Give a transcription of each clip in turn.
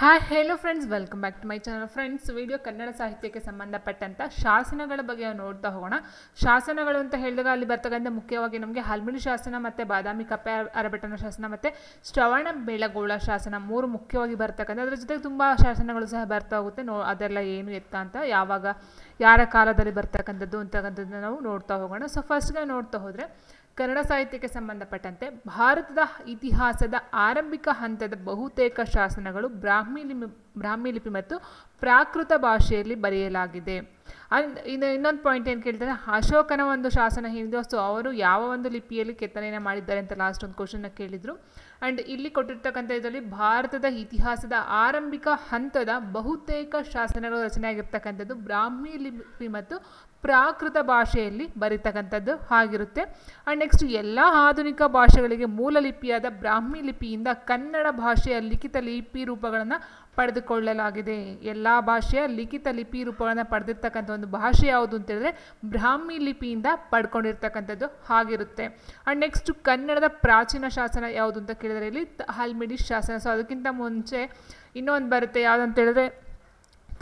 Hi hello friends, welcome back to my channel. Friends, video Kannada ಸಾಹಿತ್ಯಕ್ಕೆ ಸಂಬಂಧಪಟ್ಟಂಥ ಶಾಸನಗಳ ಬಗ್ಗೆ ನೋಡ್ತಾ ಹೋಗೋಣ. ಶಾಸನಗಳು ಅಂತ ಹೇಳಿದಾಗ ಅಲ್ಲಿ ಬರ್ತಕ್ಕಂಥ ಮುಖ್ಯವಾಗಿ ನಮಗೆ ಹಲ್ಮಿಡಿ ಶಾಸನ ಮತ್ತು ಬಾದಾಮಿ ಕಪ್ಪೆ ಅರಬೆಟ್ಟನ ಶಾಸನ ಮತ್ತು ಶ್ರವಣ ಬೆಳಗೊಳ ಶಾಸನ ಮೂರು ಮುಖ್ಯವಾಗಿ ಬರ್ತಕ್ಕಂಥ. ಅದರ ಜೊತೆಗೆ ತುಂಬ ಶಾಸನಗಳು ಸಹ ಬರ್ತಾ ಹೋಗುತ್ತೆ. ಅದೆಲ್ಲ ಏನು ಎತ್ತ ಅಂತ ಯಾವಾಗ ಯಾರ ಕಾಲದಲ್ಲಿ ಬರ್ತಕ್ಕಂಥದ್ದು ಅಂತಕ್ಕಂಥದ್ದನ್ನ ನಾವು ನೋಡ್ತಾ ಹೋಗೋಣ. ಸೊ ಫಸ್ಟ್ಗೆ ನೋಡ್ತಾ ಹೋದರೆ ಕನ್ನಡ ಸಾಹಿತ್ಯಕ್ಕೆ ಸಂಬಂಧಪಟ್ಟಂತೆ ಭಾರತದ ಇತಿಹಾಸದ ಆರಂಭಿಕ ಹಂತದ ಬಹುತೇಕ ಶಾಸನಗಳು ಬ್ರಾಹ್ಮಿ ಲಿಪಿ ಮತ್ತು ಪ್ರಾಕೃತ ಭಾಷೆಯಲ್ಲಿ ಬರೆಯಲಾಗಿದೆ. ಇನ್ನೊಂದು ಪಾಯಿಂಟ್ ಏನು ಕೇಳ್ತಾರೆ, ಅಶೋಕನ ಒಂದು ಶಾಸನ ಏನಿದೆ, ಸೊ ಅವರು ಯಾವ ಒಂದು ಲಿಪಿಯಲ್ಲಿ ಕೆತ್ತನೆಯನ್ನು ಮಾಡಿದ್ದಾರೆ ಅಂತ ಲಾಸ್ಟ್ ಒಂದು ಕ್ವಶನ್ನ ಕೇಳಿದರು. ಆ್ಯಂಡ್ ಇಲ್ಲಿ ಕೊಟ್ಟಿರ್ತಕ್ಕಂಥ ಇದರಲ್ಲಿ ಭಾರತದ ಇತಿಹಾಸದ ಆರಂಭಿಕ ಹಂತದ ಬಹುತೇಕ ಶಾಸನಗಳು ರಚನೆ ಆಗಿರ್ತಕ್ಕಂಥದ್ದು ಬ್ರಾಹ್ಮಿ ಲಿಪಿ ಮತ್ತು ಪ್ರಾಕೃತ ಭಾಷೆಯಲ್ಲಿ ಬರೀತಕ್ಕಂಥದ್ದು ಆಗಿರುತ್ತೆ. ಆ್ಯಂಡ್ ನೆಕ್ಸ್ಟ್ ಎಲ್ಲ ಆಧುನಿಕ ಭಾಷೆಗಳಿಗೆ ಮೂಲ ಲಿಪಿಯಾದ ಬ್ರಾಹ್ಮಿ ಲಿಪಿಯಿಂದ ಕನ್ನಡ ಭಾಷೆಯ ಲಿಖಿತ ಲಿಪಿ ರೂಪಗಳನ್ನು ಪಡೆದುಕೊಳ್ಳಲಾಗಿದೆ. ಎಲ್ಲ ಭಾಷೆಯ ಲಿಖಿತ ಲಿಪಿ ರೂಪಗಳನ್ನು ಪಡೆದಿರ್ತಕ್ಕಂಥ ಒಂದು ಭಾಷೆ ಯಾವುದು ಅಂತ ಹೇಳಿದ್ರೆ ಬ್ರಾಹ್ಮಿ ಲಿಪಿಯಿಂದ ಪಡ್ಕೊಂಡಿರ್ತಕ್ಕಂಥದ್ದು ಆಗಿರುತ್ತೆ. ಆ್ಯಂಡ್ ನೆಕ್ಸ್ಟ್ ಕನ್ನಡದ ಪ್ರಾಚೀನ ಶಾಸನ ಯಾವುದು ಅಂತ ಕೇಳಿದರೆ ಇಲ್ಲಿ ಹಲ್ಮಿಡಿ ಶಾಸನ. ಸೊ ಅದಕ್ಕಿಂತ ಮುಂಚೆ ಇನ್ನೊಂದು ಬರುತ್ತೆ, ಯಾವುದಂತ ಹೇಳಿದ್ರೆ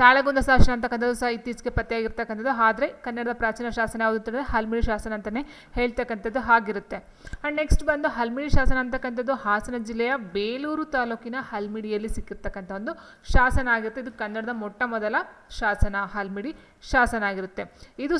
ತಾಳಗುಂದ ಶಾಸನ ಅಂತಕ್ಕಂಥದ್ದು ಸಹ ಇತ್ತೀಚೆಗೆ ಪತ್ತೆಯಾಗಿರ್ತಕ್ಕಂಥದ್ದು. ಆದರೆ ಕನ್ನಡದ ಪ್ರಾಚೀನ ಶಾಸನ ಯಾವುದು ಅಂತಂದರೆ ಹಲ್ಮಿಡಿ ಶಾಸನ ಅಂತಲೇ ಹೇಳ್ತಕ್ಕಂಥದ್ದು ಆಗಿರುತ್ತೆ. ಆ್ಯಂಡ್ ನೆಕ್ಸ್ಟ್ ಬಂದು ಹಲ್ಮಿಡಿ ಶಾಸನ ಅಂತಕ್ಕಂಥದ್ದು ಹಾಸನ ಜಿಲ್ಲೆಯ ಬೇಲೂರು ತಾಲೂಕಿನ ಹಲ್ಮಿಡಿಯಲ್ಲಿ ಸಿಕ್ಕಿರ್ತಕ್ಕಂಥ ಒಂದು ಶಾಸನ ಆಗಿರುತ್ತೆ. ಇದು ಕನ್ನಡದ ಮೊಟ್ಟ ಮೊದಲ ಶಾಸನ, ಹಲ್ಮಿಡಿ ಶಾಸನ ಆಗಿರುತ್ತೆ. ಇದು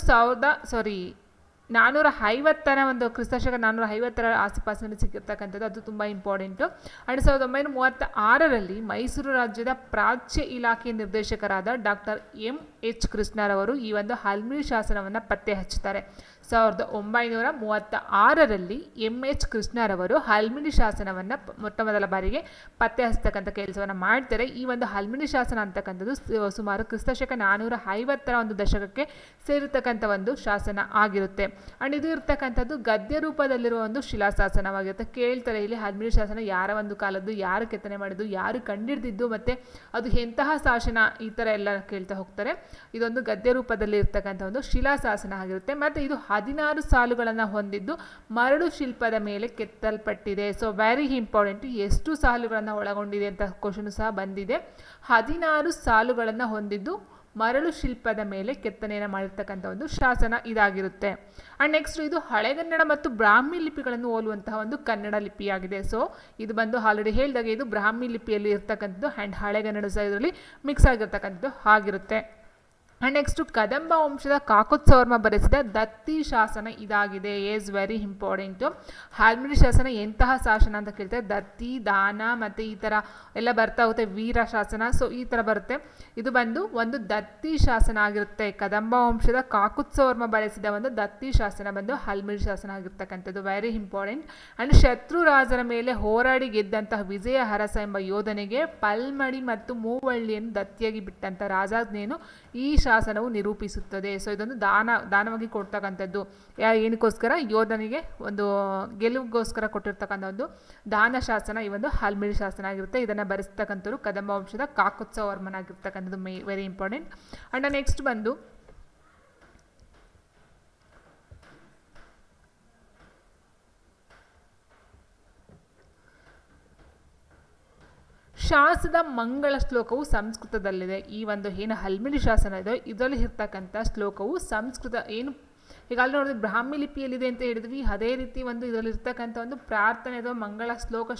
450ರ ಒಂದು ಕ್ರಿಸ್ತಶಕ 450ರ ಆಸುಪಾಸಿನಲ್ಲಿ ಸಿಕ್ಕಿರ್ತಕ್ಕಂಥದ್ದು. ಅದು ತುಂಬ ಇಂಪಾರ್ಟೆಂಟು. ಆ್ಯಂಡ್ 1936ರಲ್ಲಿ ಮೈಸೂರು ರಾಜ್ಯದ ಪ್ರಾಚ್ಯ ಇಲಾಖೆ ನಿರ್ದೇಶಕರಾದ ಡಾಕ್ಟರ್ MH ಕೃಷ್ಣರವರು ಈ ಒಂದು ಹಲ್ಮಿಡಿ ಶಾಸನವನ್ನು ಪತ್ತೆ ಹಚ್ಚುತ್ತಾರೆ. 1936ರಲ್ಲಿ MH ಕೃಷ್ಣರವರು ಹಲ್ಮಿಡಿ ಶಾಸನವನ್ನು ಮೊಟ್ಟ ಮೊದಲ ಬಾರಿಗೆ ಪತ್ತೆ ಹಚ್ಚತಕ್ಕಂಥ ಕೆಲಸವನ್ನು ಮಾಡ್ತಾರೆ. ಈ ಒಂದು ಹಲ್ಮಿಡಿ ಶಾಸನ ಅಂತಕ್ಕಂಥದ್ದು ಸುಮಾರು ಕ್ರಿಸ್ತಶಕ 450ರ ಒಂದು ದಶಕಕ್ಕೆ ಸೇರಿರ್ತಕ್ಕಂಥ ಒಂದು ಶಾಸನ ಆಗಿರುತ್ತೆ. ಆ್ಯಂಡ್ ಇದು ಇರ್ತಕ್ಕಂಥದ್ದು ಗದ್ಯ ರೂಪದಲ್ಲಿರುವ ಒಂದು ಶಿಲಾಶಾಸನವಾಗಿರುತ್ತೆ. ಕೇಳ್ತಾರೆ ಇಲ್ಲಿ ಹಲ್ಮಿಡಿ ಶಾಸನ ಯಾರ ಒಂದು ಕಾಲದ್ದು, ಯಾರು ಕೆತ್ತನೆ ಮಾಡಿದ್ದು, ಯಾರು ಕಂಡಿಡ್ದಿದ್ದು, ಮತ್ತು ಅದು ಎಂತಹ ಶಾಸನ, ಈ ಥರ ಎಲ್ಲ ಕೇಳ್ತಾ ಹೋಗ್ತಾರೆ. ಇದೊಂದು ಗದ್ಯ ರೂಪದಲ್ಲಿ ಇರ್ತಕ್ಕಂಥ ಒಂದು ಶಿಲಾಶಾಸನ ಆಗಿರುತ್ತೆ. ಮತ್ತು ಇದು 16 ಸಾಲುಗಳನ್ನು ಹೊಂದಿದ್ದು ಮರಳು ಶಿಲ್ಪದ ಮೇಲೆ ಕೆತ್ತಲ್ಪಟ್ಟಿದೆ. ಸೊ ವೆರಿ ಇಂಪಾರ್ಟೆಂಟ್, ಎಷ್ಟು ಸಾಲುಗಳನ್ನು ಒಳಗೊಂಡಿದೆ ಅಂತ ಕ್ವಶನ್ ಸಹ ಬಂದಿದೆ. 16 ಸಾಲುಗಳನ್ನು ಹೊಂದಿದ್ದು ಮರಳು ಶಿಲ್ಪದ ಮೇಲೆ ಕೆತ್ತನೆಯನ್ನು ಮಾಡಿರ್ತಕ್ಕಂಥ ಒಂದು ಶಾಸನ ಇದಾಗಿರುತ್ತೆ. ಆ್ಯಂಡ್ ನೆಕ್ಸ್ಟ್ ಇದು ಹಳೆಗನ್ನಡ ಮತ್ತು ಬ್ರಾಹ್ಮಿ ಲಿಪಿಗಳನ್ನು ಹೋಲುವಂತಹ ಒಂದು ಕನ್ನಡ ಲಿಪಿಯಾಗಿದೆ. ಸೊ ಇದು ಬಂದು ಆಲ್ರೆಡಿ ಹೇಳಿದಾಗ ಇದು ಬ್ರಾಹ್ಮಿ ಲಿಪಿಯಲ್ಲಿ ಇರ್ತಕ್ಕಂಥದ್ದು ಆ್ಯಂಡ್ ಹಳೆಗನ್ನಡ ಸಹ ಇದರಲ್ಲಿ ಮಿಕ್ಸ್ ಆಗಿರ್ತಕ್ಕಂಥದ್ದು ಆಗಿರುತ್ತೆ. ಆ್ಯಂಡ್ ನೆಕ್ಸ್ಟು ಕದಂಬ ವಂಶದ ಕಾಕುತ್ಸವರ್ಮ ಬರೆಸಿದ ದತ್ತಿ ಶಾಸನ ಇದಾಗಿದೆ. Is very important. ಹಲ್ಮಿಡಿ ಶಾಸನ ಎಂತಹ ಶಾಸನ ಅಂತ ಕೇಳ್ತಾರೆ, ದತ್ತಿ, ದಾನ ಮತ್ತು ಈ ಥರ ಎಲ್ಲ ಬರ್ತಾ ಹೋಗುತ್ತೆ, ವೀರ ಶಾಸನ. ಸೊ ಈ ಥರ ಬರುತ್ತೆ. ಇದು ಬಂದು ಒಂದು ದತ್ತಿ ಶಾಸನ ಆಗಿರುತ್ತೆ. ಕದಂಬ ವಂಶದ ಕಾಕುತ್ಸವರ್ಮ ಬರೆಸಿದ ಒಂದು ದತ್ತಿ ಶಾಸನ ಬಂದು ಹಲ್ಮಿಡಿ ಶಾಸನ ಆಗಿರ್ತಕ್ಕಂಥದ್ದು. Very important. ಆ್ಯಂಡ್ ಶತ್ರು ರಾಜರ ಮೇಲೆ ಹೋರಾಡಿ ಗೆದ್ದಂತಹ ವಿಜಯ ಹರಸ ಎಂಬ ಯೋಧನಿಗೆ ಪಲ್ಮಡಿ ಮತ್ತು ಮೂವಳ್ಳಿಯನ್ನು ದತ್ತಿಯಾಗಿ ಬಿಟ್ಟಂಥ ರಾಜಾಜ್ಞೆಯನ್ನು ಈ ಶಾಸನವು ನಿರೂಪಿಸುತ್ತದೆ. ಸೊ ಇದೊಂದು ದಾನವಾಗಿ ಕೊಡ್ತಕ್ಕಂಥದ್ದು. ಏನಕ್ಕೋಸ್ಕರ, ಯೋಧನಿಗೆ ಒಂದು ಗೆಲುವಿಗೋಸ್ಕರ ಕೊಟ್ಟಿರ್ತಕ್ಕಂಥ ಒಂದು ದಾನ ಶಾಸನ ಈ ಒಂದು ಹಲ್ಮಿಡಿ ಶಾಸನ ಆಗಿರುತ್ತೆ. ಇದನ್ನು ಬರೆಸ್ತಕ್ಕಂಥವ್ರು ಕದಂಬ ವಂಶದ ಕಾಕುತ್ಸವರ್ಮನಾಗಿರ್ತಕ್ಕಂಥದ್ದು. Very important. ಆ್ಯಂಡ್ ನೆಕ್ಸ್ಟ್ ಬಂದು ಶಾಸನದ ಮಂಗಳ ಶ್ಲೋಕವು ಸಂಸ್ಕೃತದಲ್ಲಿದೆ. ಈ ಒಂದು ಏನು ಹಲ್ಮಿಡಿ ಶಾಸನ ಇದೆ ಇದರಲ್ಲಿ ಇರ್ತಕ್ಕಂಥ ಶ್ಲೋಕವು ಸಂಸ್ಕೃತ ಏನು ಈಗ ಅಲ್ಲಿ ನೋಡಿದ್ರೆ ಬ್ರಾಹ್ಮಿ ಲಿಪಿಯಲ್ಲಿದೆ ಅಂತ ಹೇಳಿದ್ವಿ. ಅದೇ ರೀತಿ ಒಂದು ಇದರಲ್ಲಿರ್ತಕ್ಕಂಥ ಒಂದು ಪ್ರಾರ್ಥನೆ ಅಥವಾ ಮಂಗಳ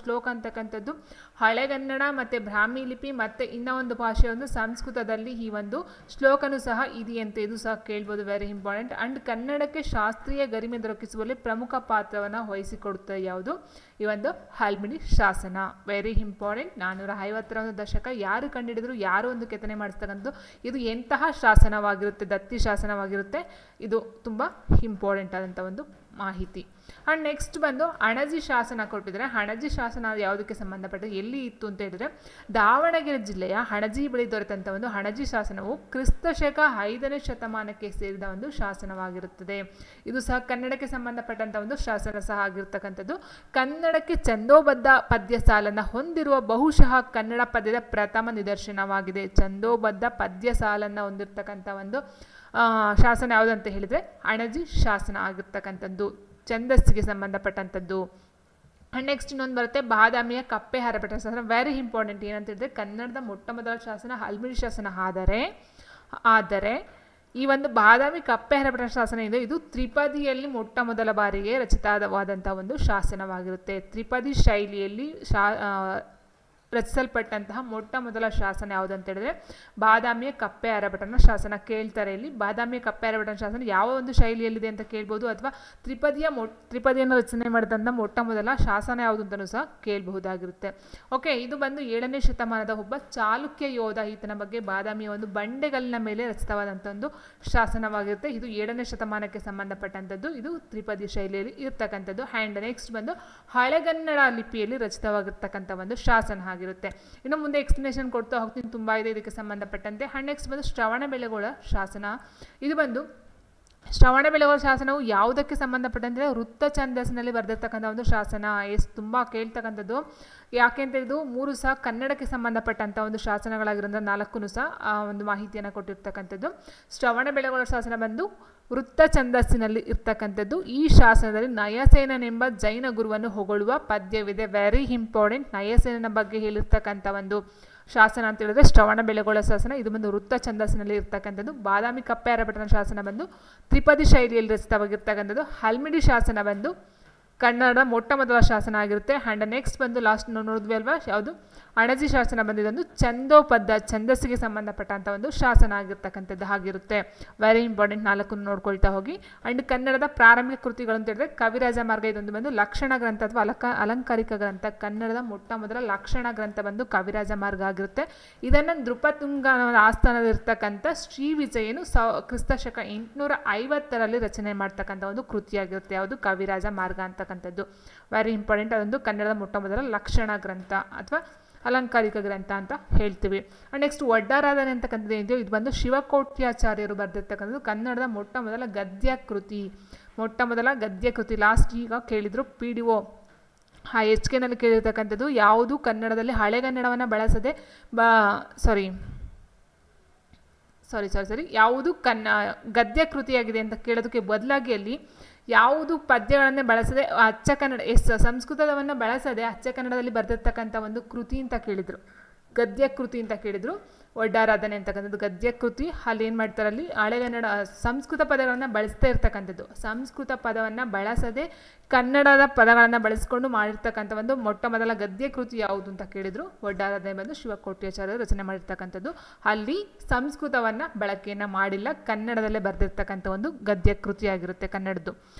ಶ್ಲೋಕ ಅಂತಕ್ಕಂಥದ್ದು ಹಳೆಗನ್ನಡ ಮತ್ತು ಬ್ರಾಹ್ಮಿ ಲಿಪಿ ಮತ್ತು ಇನ್ನೂ ಒಂದು ಭಾಷೆ ಒಂದು ಸಂಸ್ಕೃತದಲ್ಲಿ ಈ ಒಂದು ಶ್ಲೋಕನೂ ಸಹ ಇದೆಯಂತೆ. ಇದು ಸಹ ಕೇಳ್ಬೋದು. Very important. ಆ್ಯಂಡ್ ಕನ್ನಡಕ್ಕೆ ಶಾಸ್ತ್ರೀಯ ಗರಿಮೆ ದೊರಕಿಸುವಲ್ಲಿ ಪ್ರಮುಖ ಪಾತ್ರವನ್ನು ವಹಿಸಿಕೊಡುತ್ತದೆ ಯಾವುದು, ಈ ಒಂದು ಹಲ್ಮಿಡಿ ಶಾಸನ. Very important. 450ರ ಒಂದು ದಶಕ ಯಾರು ಕಂಡುಹಿಡಿದ್ರು, ಯಾರು ಒಂದು ಕೆತ್ತನೆ ಮಾಡಿಸ್ತಕ್ಕಂಥದ್ದು, ಇದು ಎಂತಹ ಶಾಸನವಾಗಿರುತ್ತೆ, ದತ್ತಿ ಶಾಸನವಾಗಿರುತ್ತೆ. ಇದು ತುಂಬ ಇಂಪಾರ್ಟೆಂಟ್ ಆದಂಥ ಒಂದು ಮಾಹಿತಿ. ಆ್ಯಂಡ್ ನೆಕ್ಸ್ಟ್ ಬಂದು ಅಣಜಿ ಶಾಸನ ಕೊಟ್ಟಿದ್ದಾರೆ. ಅಣಜಿ ಶಾಸನ ಯಾವುದಕ್ಕೆ ಸಂಬಂಧಪಟ್ಟ ಎಲ್ಲಿ ಇತ್ತು ಅಂತ ಹೇಳಿದ್ರೆ ದಾವಣಗೆರೆ ಜಿಲ್ಲೆಯ ಹಣಜಿ ಬಳಿ ದೊರೆತಂಥ ಒಂದು ಹಣಜಿ ಶಾಸನವು ಕ್ರಿಸ್ತಶಕ 5ನೇ ಶತಮಾನಕ್ಕೆ ಸೇರಿದ ಒಂದು ಶಾಸನವಾಗಿರುತ್ತದೆ. ಇದು ಸಹ ಕನ್ನಡಕ್ಕೆ ಸಂಬಂಧಪಟ್ಟಂಥ ಒಂದು ಶಾಸನ ಸಹ ಆಗಿರ್ತಕ್ಕಂಥದ್ದು. ಕನ್ನಡಕ್ಕೆ ಛಂದೋಬದ್ಧ ಪದ್ಯ ಸಾಲನ್ನು ಹೊಂದಿರುವ ಬಹುಶಃ ಕನ್ನಡ ಪದ್ಯದ ಪ್ರಥಮ ನಿದರ್ಶನವಾಗಿದೆ. ಛಂದೋಬದ್ಧ ಪದ್ಯ ಸಾಲನ್ನು ಹೊಂದಿರತಕ್ಕಂಥ ಒಂದು ಶಾಸನ ಯಾವುದಂತ ಹೇಳಿದರೆ ಅಣಜಿ ಶಾಸನ ಆಗಿರ್ತಕ್ಕಂಥದ್ದು, ಛಂದಸ್ಸಿಗೆ ಸಂಬಂಧಪಟ್ಟಂಥದ್ದು. ಆ್ಯಂಡ್ ನೆಕ್ಸ್ಟ್ ಇನ್ನೊಂದು ಬರುತ್ತೆ ಬಾದಾಮಿಯ ಕಪ್ಪೆ ಹರಪಟ ಶಾಸನ. Very important. ಏನಂತ ಹೇಳಿದ್ರೆ ಕನ್ನಡದ ಮೊಟ್ಟ ಮೊದಲ ಶಾಸನ ಹಲ್ಮಿಡಿ ಶಾಸನ ಆದರೆ ಈ ಒಂದು ಬಾದಾಮಿ ಕಪ್ಪೆ ಹರಪಟ ಶಾಸನ ಇದೆ, ಇದು ತ್ರಿಪದಿಯಲ್ಲಿ ಮೊಟ್ಟ ಮೊದಲ ಬಾರಿಗೆ ರಚಿತವಾದಂಥ ಒಂದು ಶಾಸನವಾಗಿರುತ್ತೆ. ತ್ರಿಪದಿ ಶೈಲಿಯಲ್ಲಿ ರಚಿಸಲ್ಪಟ್ಟಂತಹ ಮೊಟ್ಟ ಮೊದಲ ಶಾಸನ ಯಾವುದಂತ ಹೇಳಿದ್ರೆ ಬಾದಾಮಿಯ ಕಪ್ಪೆ ಅರಭಟನ ಶಾಸನ. ಕೇಳ್ತಾರೆ ಇಲ್ಲಿ ಬಾದಾಮಿಯ ಕಪ್ಪೆ ಅರಭಟನ ಶಾಸನ ಯಾವ ಒಂದು ಶೈಲಿಯಲ್ಲಿದೆ ಅಂತ ಕೇಳ್ಬೋದು, ಅಥವಾ ತ್ರಿಪದಿಯನ್ನು ರಚನೆ ಮಾಡಿದಂಥ ಮೊಟ್ಟ ಮೊದಲ ಶಾಸನ ಯಾವುದು ಅಂತಲೂ ಸಹ ಕೇಳಬಹುದಾಗಿರುತ್ತೆ. ಓಕೆ, ಇದು ಬಂದು 7ನೇ ಶತಮಾನದ ಒಬ್ಬ ಚಾಲುಕ್ಯ ಯೋಧ, ಈತನ ಬಗ್ಗೆ ಬಾದಾಮಿಯ ಒಂದು ಬಂಡೆಗಲ್ಲಿನ ಮೇಲೆ ರಚಿತವಾದಂಥ ಒಂದು ಶಾಸನವಾಗಿರುತ್ತೆ. ಇದು 7ನೇ ಶತಮಾನಕ್ಕೆ ಸಂಬಂಧಪಟ್ಟಂಥದ್ದು. ಇದು ತ್ರಿಪದಿ ಶೈಲಿಯಲ್ಲಿ ಇರ್ತಕ್ಕಂಥದ್ದು. ಆ್ಯಂಡ್ ನೆಕ್ಸ್ಟ್ ಬಂದು ಹಳೆಗನ್ನಡ ಲಿಪಿಯಲ್ಲಿ ರಚಿತವಾಗಿರ್ತಕ್ಕಂಥ ಒಂದು ಶಾಸನ ಆಗಿರುತ್ತೆ. ಇನ್ನು ಮುಂದೆ ಎಕ್ಸ್ಪ್ಲನೇಷನ್ ಕೊಡ್ತಾ ಹೋಗ್ತೀನಿ, ತುಂಬ ಇದೆ ಇದಕ್ಕೆ ಸಂಬಂಧಪಟ್ಟಂತೆ. ಆ್ಯಂಡ್ ನೆಕ್ಸ್ಟ್ ಬಂದು ಶ್ರವಣಬೆಳಗೊಳ ಶಾಸನ. ಇದು ಬಂದು ಶ್ರವಣಬೆಳಗೊಳ ಶಾಸನವು ಯಾವುದಕ್ಕೆ ಸಂಬಂಧಪಟ್ಟಂತೆ ವೃತ್ತ ಛಂದಸ್ಸಿನಲ್ಲಿ ಬರೆದಿರ್ತಕ್ಕಂಥ ಒಂದು ಶಾಸನ. ತುಂಬ ಕೇಳ್ತಕ್ಕಂಥದ್ದು. ಯಾಕೆ ಅಂತ ಇದು 3 ಸಹ ಕನ್ನಡಕ್ಕೆ ಸಂಬಂಧಪಟ್ಟಂಥ ಒಂದು ಶಾಸನಗಳಾಗಿರೋದ್ರ 4 ಸಹ ಒಂದು ಮಾಹಿತಿಯನ್ನು ಕೊಟ್ಟಿರ್ತಕ್ಕಂಥದ್ದು. ಶ್ರವಣಬೆಳಗೊಳ ಶಾಸನ ಬಂದು ವೃತ್ತ ಛಂದಸ್ಸಿನಲ್ಲಿ ಇರ್ತಕ್ಕಂಥದ್ದು. ಈ ಶಾಸನದಲ್ಲಿ ನಯಸೇನನೆಂಬ ಜೈನ ಗುರುವನ್ನು ಹೊಗಳುವ ಪದ್ಯವಿದೆ. Very important. ನಯಸೇನನ ಬಗ್ಗೆ ಹೇಳಿರ್ತಕ್ಕಂಥ ಒಂದು ಶಾಸನ ಅಂತ ಹೇಳಿದ್ರೆ ಶ್ರವಣಬೆಳಗೊಳ ಶಾಸನ. ಇದು ಬಂದು ವೃತ್ತ ಛಂದಸ್ಸಿನಲ್ಲಿ ಇರ್ತಕ್ಕಂಥದ್ದು. ಬಾದಾಮಿ ಕಪ್ಪೆ ಅರಭಟನ ಶಾಸನ ಬಂದು ತ್ರಿಪದಿ ಶೈಲಿಯಲ್ಲಿ ರಚಿತವಾಗಿರ್ತಕ್ಕಂಥದ್ದು. ಹಲ್ಮಿಡಿ ಶಾಸನ ಬಂದು ಕನ್ನಡದ ಮೊಟ್ಟ ಮೊದಲ ಶಾಸನ ಆಗಿರುತ್ತೆ. ಆ್ಯಂಡ್ ನೆಕ್ಸ್ಟ್ ಬಂದು ಲಾಸ್ಟ್ ನೋಡಿದ್ವಿ ಅಲ್ವಾ, ಯಾವುದು ಅಣಜಿ ಶಾಸನ ಬಂದಿದ್ದೊಂದು ಛಂದೋಬದ್ಧ ಛಂದಸ್ಸಿಗೆ ಸಂಬಂಧಪಟ್ಟಂಥ ಒಂದು ಶಾಸನ ಆಗಿರ್ತಕ್ಕಂಥದ್ದು ಆಗಿರುತ್ತೆ. Very important. 4 ನೋಡ್ಕೊಳ್ತಾ ಹೋಗಿ. ಆ್ಯಂಡ್ ಕನ್ನಡದ ಪ್ರಾರಂಭಿಕ ಕೃತಿಗಳು ಅಂತ ಹೇಳಿದ್ರೆ ಕವಿರಾಜ ಮಾರ್ಗ. ಇದೊಂದು ಬಂದು ಲಕ್ಷಣ ಗ್ರಂಥ ಅಥವಾ ಅಲಂಕಾರಿಕ ಗ್ರಂಥ. ಕನ್ನಡದ ಮೊಟ್ಟ ಮೊದಲ ಲಕ್ಷಣ ಗ್ರಂಥ ಬಂದು ಕವಿರಾಜ ಮಾರ್ಗ ಆಗಿರುತ್ತೆ. ಇದನ್ನು ನೃಪತುಂಗ ಆಸ್ಥಾನದಲ್ಲಿರ್ತಕ್ಕಂಥ ಶ್ರೀ ವಿಜಯನು ಕ್ರಿಸ್ತಶಕ 850ರಲ್ಲಿ ರಚನೆ ಮಾಡ್ತಕ್ಕಂಥ ಒಂದು ಕೃತಿಯಾಗಿರುತ್ತೆ. ಯಾವುದು ಕವಿರಾಜ ಮಾರ್ಗ ಅಂತಕ್ಕಂಥದ್ದು. Very important. ಅದೊಂದು ಕನ್ನಡದ ಮೊಟ್ಟ ಮೊದಲ ಲಕ್ಷಣ ಗ್ರಂಥ ಅಥವಾ ಅಲಂಕಾರಿಕ ಗ್ರಂಥ ಅಂತ ಹೇಳ್ತೀವಿ. ಆ್ಯಂಡ್ ನೆಕ್ಸ್ಟ್ ಒಡ್ಡಾರಾಧನೆ ಅಂತಕ್ಕಂಥದ್ದು ಏನಿದೆಯೋ ಇದು ಬಂದು ಶಿವಕೋಟ್ಯಾಚಾರ್ಯರು ಬರೆದಿರ್ತಕ್ಕಂಥದ್ದು. ಕನ್ನಡದ ಮೊಟ್ಟ ಮೊದಲ ಗದ್ಯ ಕೃತಿ. ಲಾಸ್ಟ್ ಈಗ ಕೇಳಿದ್ರು PDO HKನಲ್ಲಿ ಕೇಳಿರ್ತಕ್ಕಂಥದ್ದು. ಯಾವುದು ಕನ್ನಡದಲ್ಲಿ ಹಳೆಗನ್ನಡವನ್ನು ಬಳಸದೆ ಯಾವುದು ಗದ್ಯ ಕೃತಿಯಾಗಿದೆ ಅಂತ ಕೇಳೋದಕ್ಕೆ ಬದಲಾಗಿ ಅಲ್ಲಿ ಯಾವುದು ಪದ್ಯಗಳನ್ನೇ ಬಳಸದೆ ಅಚ್ಚ ಕನ್ನಡ ಸಂಸ್ಕೃತವನ್ನು ಬಳಸದೆ ಅಚ್ಚ ಕನ್ನಡದಲ್ಲಿ ಬರೆದಿರ್ತಕ್ಕಂಥ ಒಂದು ಕೃತಿ ಅಂತ ಕೇಳಿದರು, ಗದ್ಯ ಕೃತಿ ಅಂತ ಕೇಳಿದರು. ಒಡ್ಡಾರಾಧನೆ ಅಂತಕ್ಕಂಥದ್ದು ಗದ್ಯ ಕೃತಿ. ಅಲ್ಲಿ ಏನು ಮಾಡ್ತಾರೆ, ಅಲ್ಲಿ ಹಳೆಗನ್ನಡ ಸಂಸ್ಕೃತ ಪದಗಳನ್ನು ಬಳಸ್ತಾ ಇರ್ತಕ್ಕಂಥದ್ದು. ಸಂಸ್ಕೃತ ಪದವನ್ನು ಬಳಸದೆ ಕನ್ನಡದ ಪದಗಳನ್ನು ಬಳಸಿಕೊಂಡು ಮಾಡಿರ್ತಕ್ಕಂಥ ಒಂದು ಮೊಟ್ಟ ಮೊದಲ ಗದ್ಯ ಕೃತಿ ಯಾವುದು ಅಂತ ಕೇಳಿದರು. ಒಡ್ಡಾರಾಧನೆ ಬಂದು ಶಿವಕೋಟ್ಯಾಚಾರ್ಯರು ರಚನೆ ಮಾಡಿರ್ತಕ್ಕಂಥದ್ದು. ಅಲ್ಲಿ ಸಂಸ್ಕೃತವನ್ನು ಬಳಕೆಯನ್ನು ಮಾಡಿಲ್ಲ, ಕನ್ನಡದಲ್ಲೇ ಬರೆದಿರ್ತಕ್ಕಂಥ ಒಂದು ಗದ್ಯ ಕೃತಿಯಾಗಿರುತ್ತೆ ಕನ್ನಡದ್ದು.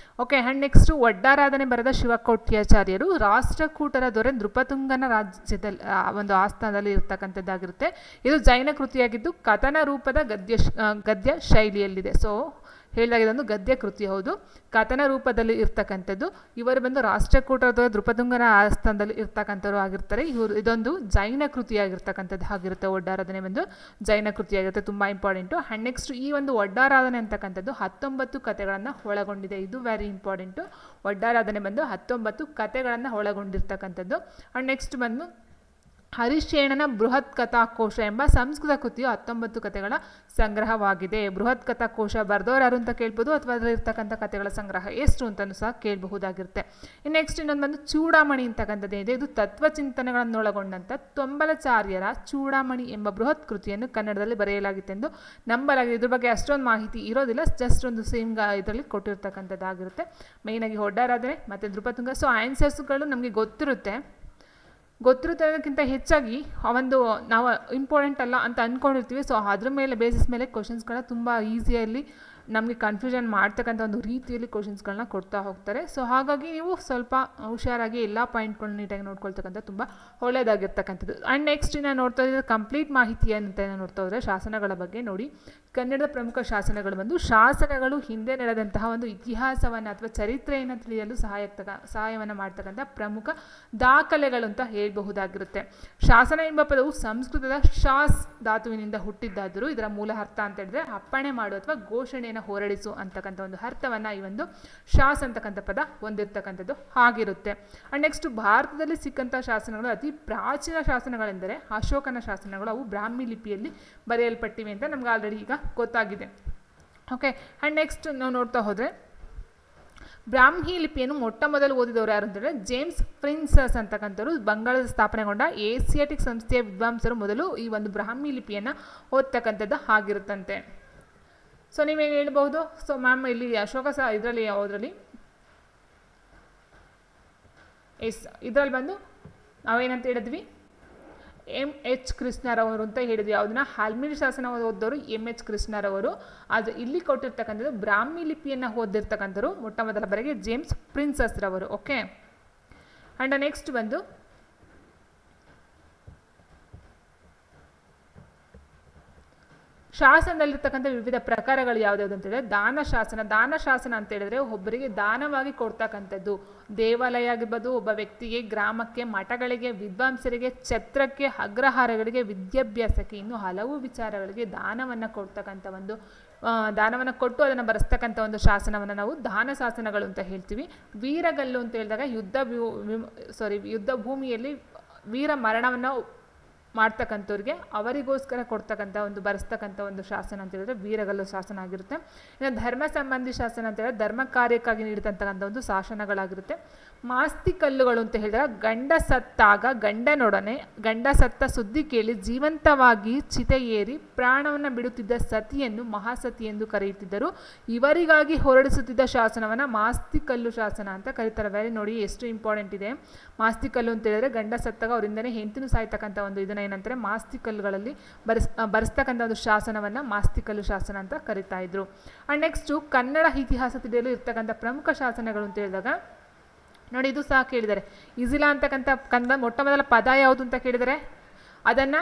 ಓಕೆ, ಆ್ಯಂಡ್ ನೆಕ್ಸ್ಟ್ ಒಡ್ಡಾರಾಧನೆ ಬರೆದ ಶಿವಕೋಟ್ಯಾಚಾರ್ಯರು ರಾಷ್ಟ್ರಕೂಟರ ದೊರೆ ನೃಪತುಂಗನ ರಾಜ್ಯದಲ್ಲಿ ಒಂದು ಆಸ್ಥಾನದಲ್ಲಿ ಇರ್ತಕ್ಕಂಥದ್ದಾಗಿರುತ್ತೆ. ಇದು ಜೈನ ಕೃತಿಯಾಗಿದ್ದು ಕಥನ ರೂಪದ ಗದ್ಯ ಶೈಲಿಯಲ್ಲಿದೆ. ಸೊ ಹೇಳಿದಾಗ ಒಂದು ಗದ್ಯ ಕೃತಿ ಹೌದು, ಕಥನ ರೂಪದಲ್ಲಿ ಇರ್ತಕ್ಕಂಥದ್ದು. ಇವರು ಬಂದು ರಾಷ್ಟ್ರಕೂಟರ ನೃಪತುಂಗನ ಆಸ್ಥಾನದಲ್ಲಿ ಇರ್ತಕ್ಕಂಥವ್ರು ಆಗಿರ್ತಾರೆ. ಇದೊಂದು ಜೈನ ಕೃತಿಯಾಗಿರ್ತಕ್ಕಂಥದ್ದು ಆಗಿರುತ್ತೆ. ಒಡ್ಡಾರಾಧನೆ ಬಂದು ಜೈನ ಕೃತಿಯಾಗಿರುತ್ತೆ. ತುಂಬ ಇಂಪಾರ್ಟೆಂಟು. ಆ್ಯಂಡ್ ನೆಕ್ಸ್ಟ್ ಈ ಒಂದು ಒಡ್ಡಾರಾಧನೆ ಅಂತಕ್ಕಂಥದ್ದು 19 ಕಥೆಗಳನ್ನು ಒಳಗೊಂಡಿದೆ. ಇದು ವೆರಿ ಇಂಪಾರ್ಟೆಂಟು. ಒಡ್ಡಾರಾಧನೆ ಬಂದು 19 ಕಥೆಗಳನ್ನು ಒಳಗೊಂಡಿರ್ತಕ್ಕಂಥದ್ದು. ಆ್ಯಂಡ್ ನೆಕ್ಸ್ಟ್ ಬಂದು ಹರಿಶೇಣನ ಬೃಹತ್ ಕಥಾಕೋಶ ಎಂಬ ಸಂಸ್ಕೃತ ಕೃತಿಯು 19 ಕಥೆಗಳ ಸಂಗ್ರಹವಾಗಿದೆ. ಬೃಹತ್ ಕಥಾಕೋಶ ಬರೆದವರು ಯಾರು ಅಂತ ಕೇಳ್ಬೋದು, ಅಥವಾ ಅದರಲ್ಲಿರ್ತಕ್ಕಂಥ ಕಥೆಗಳ ಸಂಗ್ರಹ ಎಷ್ಟು ಅಂತಲೂ ಸಹ ಕೇಳಬಹುದಾಗಿರುತ್ತೆ. ನೆಕ್ಸ್ಟ್ ಇನ್ನೊಂದು ಬಂದು ಚೂಡಾಮಣಿ ಅಂತಕ್ಕಂಥದ್ದು ಇದೆ. ಇದು ತತ್ವಚಿಂತನೆಗಳನ್ನೊಳಗೊಂಡಂಥ ತೊಂಬಲಚಾರ್ಯರ ಚೂಡಾಮಣಿ ಎಂಬ ಬೃಹತ್ ಕೃತಿಯನ್ನು ಕನ್ನಡದಲ್ಲಿ ಬರೆಯಲಾಗಿತ್ತೆಂದು ನಂಬಲಾಗಿದೆ. ಇದ್ರ ಬಗ್ಗೆ ಅಷ್ಟೊಂದು ಮಾಹಿತಿ ಇರೋದಿಲ್ಲ, ಜಸ್ಟ್ ಒಂದು ಸೇಮ್ ಇದರಲ್ಲಿ ಕೊಟ್ಟಿರ್ತಕ್ಕಂಥದ್ದಾಗಿರುತ್ತೆ. ಮೇಯ್ನಾಗಿ ಒಡ್ಡಾರಾಧನೆ ಮತ್ತು ನೃಪತುಂಗ. ಸೊ ಆನ್ಸರ್ಸ್ಗಳು ನಮಗೆ ಗೊತ್ತಿರೋದಕ್ಕಿಂತ ಹೆಚ್ಚಾಗಿ ಒಂದು ನಾವು ಇಂಪಾರ್ಟೆಂಟ್ ಅಲ್ಲ ಅಂತ ಅಂದ್ಕೊಂಡಿರ್ತೀವಿ. ಸೊ ಅದ್ರ ಮೇಲೆ ಬೇಸಿಸ್ ಮೇಲೆ ಕ್ವಶನ್ಸ್ಗಳನ್ನ ತುಂಬ ಈಸಿಯಲ್ಲಿ ನಮಗೆ ಕನ್ಫ್ಯೂಷನ್ ಮಾಡ್ತಕ್ಕಂಥ ಒಂದು ರೀತಿಯಲ್ಲಿ ಕ್ವಶನ್ಸ್ಗಳನ್ನ ಕೊಡ್ತಾ ಹೋಗ್ತಾರೆ. ಸೊ ಹಾಗಾಗಿ ನೀವು ಸ್ವಲ್ಪ ಹುಷಾರಾಗಿ ಎಲ್ಲ ಪಾಯಿಂಟ್ಗಳನ್ನ ನೀಟಾಗಿ ನೋಡ್ಕೊಳ್ತಕ್ಕಂಥ ತುಂಬ ಒಳ್ಳೆಯದಾಗಿರ್ತಕ್ಕಂಥದ್ದು. ಆ್ಯಂಡ್ ನೆಕ್ಸ್ಟ್ ನಾನು ನೋಡ್ತಾ ಇದ್ದರೆ ಕಂಪ್ಲೀಟ್ ಮಾಹಿತಿ ಅಂತ ನೋಡ್ತಾ ಹೋದರೆ ಶಾಸನಗಳ ಬಗ್ಗೆ ನೋಡಿ. ಕನ್ನಡದ ಪ್ರಮುಖ ಶಾಸನಗಳು ಬಂದು ಶಾಸನಗಳು ಹಿಂದೆ ನಡೆದಂತಹ ಒಂದು ಇತಿಹಾಸವನ್ನು ಅಥವಾ ಚರಿತ್ರೆಯನ್ನು ತಿಳಿಯಲು ಸಹಾಯವನ್ನು ಮಾಡ್ತಕ್ಕಂಥ ಪ್ರಮುಖ ದಾಖಲೆಗಳು ಅಂತ ಹೇಳಬಹುದಾಗಿರುತ್ತೆ. ಶಾಸನ ಎಂಬ ಪದವು ಸಂಸ್ಕೃತದ ಶಾಸ್ ಧಾತುವಿನಿಂದ ಹುಟ್ಟಿದ್ದಾದರೂ ಇದರ ಮೂಲ ಅರ್ಥ ಅಂತ ಹೇಳಿದ್ರೆ ಅಪ್ಪಣೆ ಮಾಡು ಅಥವಾ ಘೋಷಣೆಯನ್ನು ಹೊರಡಿಸು ಅಂತಕ್ಕಂಥ ಒಂದು ಅರ್ಥವನ್ನು ಈ ಒಂದು ಶಾಸ್ ಅಂತಕ್ಕಂಥ ಪದ ಹೊಂದಿರತಕ್ಕಂಥದ್ದು ಆಗಿರುತ್ತೆ. ಆ್ಯಂಡ್ ನೆಕ್ಸ್ಟ್ ಭಾರತದಲ್ಲಿ ಸಿಕ್ಕಂಥ ಶಾಸನಗಳು ಅತಿ ಪ್ರಾಚೀನ ಶಾಸನಗಳೆಂದರೆ ಅಶೋಕನ ಶಾಸನಗಳು. ಅವು ಬ್ರಾಹ್ಮಿ ಲಿಪಿಯಲ್ಲಿ ಬರೆಯಲ್ಪಟ್ಟಿವೆ ಅಂತ ನಮ್ಗೆ ಆಲ್ರೆಡಿ ಈಗ ಗೊತ್ತಾಗಿದೆ. ಓಕೆ, ಆ್ಯಂಡ್ ನೆಕ್ಸ್ಟ್ ನಾವು ನೋಡ್ತಾ ಹೋದರೆ ಬ್ರಾಹ್ಮಿ ಲಿಪಿಯನ್ನು ಮೊಟ್ಟ ಮೊದಲು ಓದಿದವರು ಯಾರು ಅಂತಂದರೆ ಜೇಮ್ಸ್ ಪ್ರಿನ್ಸಸ್ ಅಂತಕ್ಕಂಥವ್ರು ಬಂಗಾಳದ ಸ್ಥಾಪನೆಗೊಂಡ ಏಸಿಯಾಟಿಕ್ ಸಂಸ್ಥೆಯ ವಿದ್ವಾಂಸರು ಮೊದಲು ಈ ಒಂದು ಬ್ರಾಹ್ಮಿ ಲಿಪಿಯನ್ನು ಓದ್ತಕ್ಕಂಥದ್ದು ಆಗಿರುತ್ತಂತೆ. ಸೊ ನೀವೇನು ಹೇಳ್ಬಹುದು, ಸೊ ಮ್ಯಾಮ್ ಇಲ್ಲಿ ಅಶೋಕ ಇದರಲ್ಲಿ ಯಾವುದರಲ್ಲಿ ಇದರಲ್ಲಿ ಬಂದು ನಾವೇನಂತ ಹೇಳಿದ್ವಿ, ಎಚ್ ಕೃಷ್ಣರವರು ಅಂತ ಹೇಳಿದ್ವಿ. ಯಾವುದನ್ನ ಹಲ್ಮಿಡಿ ಶಾಸನ ಓದಿದವರು ಎಚ್ ಕೃಷ್ಣರವರು. ಅದು ಇಲ್ಲಿ ಕೊಟ್ಟಿರ್ತಕ್ಕಂಥದ್ದು ಬ್ರಾಹ್ಮಿ ಲಿಪಿಯನ್ನು ಓದಿರ್ತಕ್ಕಂಥವ್ರು ಮೊಟ್ಟ ಮೊದಲ ಬಾರಿಗೆ ಜೇಮ್ಸ್ ಪ್ರಿನ್ಸಸ್ ರವರು. ಓಕೆ, ಆ್ಯಂಡ್ ನೆಕ್ಸ್ಟ್ ಬಂದು ಶಾಸನದಲ್ಲಿರ್ತಕ್ಕಂಥ ವಿವಿಧ ಪ್ರಕಾರಗಳು ಯಾವ್ಯಾವುದು ಅಂತ ಹೇಳಿದ್ರೆ ದಾನ ಶಾಸನ. ದಾನ ಶಾಸನ ಅಂತ ಹೇಳಿದ್ರೆ ಒಬ್ಬರಿಗೆ ದಾನವಾಗಿ ಕೊಡ್ತಕ್ಕಂಥದ್ದು. ದೇವಾಲಯ ಆಗಿರ್ಬೋದು, ಒಬ್ಬ ವ್ಯಕ್ತಿಗೆ, ಗ್ರಾಮಕ್ಕೆ, ಮಠಗಳಿಗೆ, ವಿದ್ವಾಂಸರಿಗೆ, ಛತ್ರಕ್ಕೆ, ಅಗ್ರಹಾರಗಳಿಗೆ, ವಿದ್ಯಾಭ್ಯಾಸಕ್ಕೆ, ಇನ್ನು ಹಲವು ವಿಚಾರಗಳಿಗೆ ದಾನವನ್ನು ಕೊಡ್ತಕ್ಕಂಥ ಒಂದು ದಾನವನ್ನು ಕೊಟ್ಟು ಅದನ್ನು ಬರೆಸ್ತಕ್ಕಂಥ ಒಂದು ಶಾಸನವನ್ನು ನಾವು ದಾನ ಶಾಸನಗಳು ಅಂತ ಹೇಳ್ತೀವಿ. ವೀರಗಲ್ಲು ಅಂತ ಹೇಳಿದಾಗ ಯುದ್ಧ ಭೂಮಿಯಲ್ಲಿ ವೀರ ಮರಣವನ್ನು ಮಾಡ್ತಕ್ಕಂಥವ್ರಿಗೆ ಅವರಿಗೋಸ್ಕರ ಕೊಡ್ತಕ್ಕಂಥ ಒಂದು ಬರೆಸ್ತಕ್ಕಂಥ ಒಂದು ಶಾಸನ ಅಂತ ಹೇಳಿದ್ರೆ ವೀರಗಲ್ಲು ಶಾಸನ ಆಗಿರುತ್ತೆ. ಇನ್ನು ಧರ್ಮ ಸಂಬಂಧಿ ಶಾಸನ ಅಂತ ಹೇಳಿದ್ರೆ ಧರ್ಮ ಕಾರ್ಯಕ್ಕಾಗಿ ನೀಡಿದಂತಕ್ಕಂಥ ಒಂದು ಶಾಸನಗಳಾಗಿರುತ್ತೆ. ಮಾಸ್ತಿ ಕಲ್ಲುಗಳು ಅಂತ ಹೇಳಿದ್ರೆ ಗಂಡ ಸತ್ತಾಗ ಗಂಡ ಸತ್ತ ಸುದ್ದಿ ಕೇಳಿ ಜೀವಂತವಾಗಿ ಚಿತೆ ಏರಿ ಪ್ರಾಣವನ್ನು ಬಿಡುತ್ತಿದ್ದ ಸತಿಯನ್ನು ಮಹಾಸತಿ ಎಂದು ಕರೆಯುತ್ತಿದ್ದರು. ಇವರಿಗಾಗಿ ಹೊರಡಿಸುತ್ತಿದ್ದ ಶಾಸನವನ್ನು ಮಾಸ್ತಿ ಕಲ್ಲು ಶಾಸನ ಅಂತ ಕರೀತಾರೆ. ವೆರಿ ನೋಡಿ ಎಷ್ಟು ಇಂಪಾರ್ಟೆಂಟ್ ಇದೆ. ಮಾಸ್ತಿ ಕಲ್ಲು ಅಂತ ಹೇಳಿದ್ರೆ ಗಂಡ ಸತ್ತಾಗ ಅವರಿಂದನೇ ಹೆಂಡತಿನೂ ಸಾಯ್ತಕ್ಕಂಥ ಒಂದು ಇದನ್ನ ಏನಂತಾರೆ ಮಾಸ್ತಿ ಕಲ್ಲುಗಳಲ್ಲಿ ಬರೆಸ್ತಕ್ಕಂಥ ಒಂದು ಶಾಸನವನ್ನು ಮಾಸ್ತಿ ಕಲ್ಲು ಶಾಸನ ಅಂತ ಕರಿತಾ ಇದ್ರು. ಅಂಡ್ ನೆಕ್ಸ್ಟು ಕನ್ನಡ ಇತಿಹಾಸ ತಿಳಿಯಲು ಇರ್ತಕ್ಕಂಥ ಪ್ರಮುಖ ಶಾಸನಗಳು ಅಂತ ಹೇಳಿದಾಗ ನೋಡಿ, ಇದು ಸಹ ಕೇಳಿದ್ದಾರೆ. ಇಜಿಲಾ ಅಂತಕ್ಕಂಥ ಕನ್ನಡ ಮೊಟ್ಟ ಮೊದಲ ಪದ ಯಾವುದು ಅಂತ ಕೇಳಿದರೆ, ಅದನ್ನು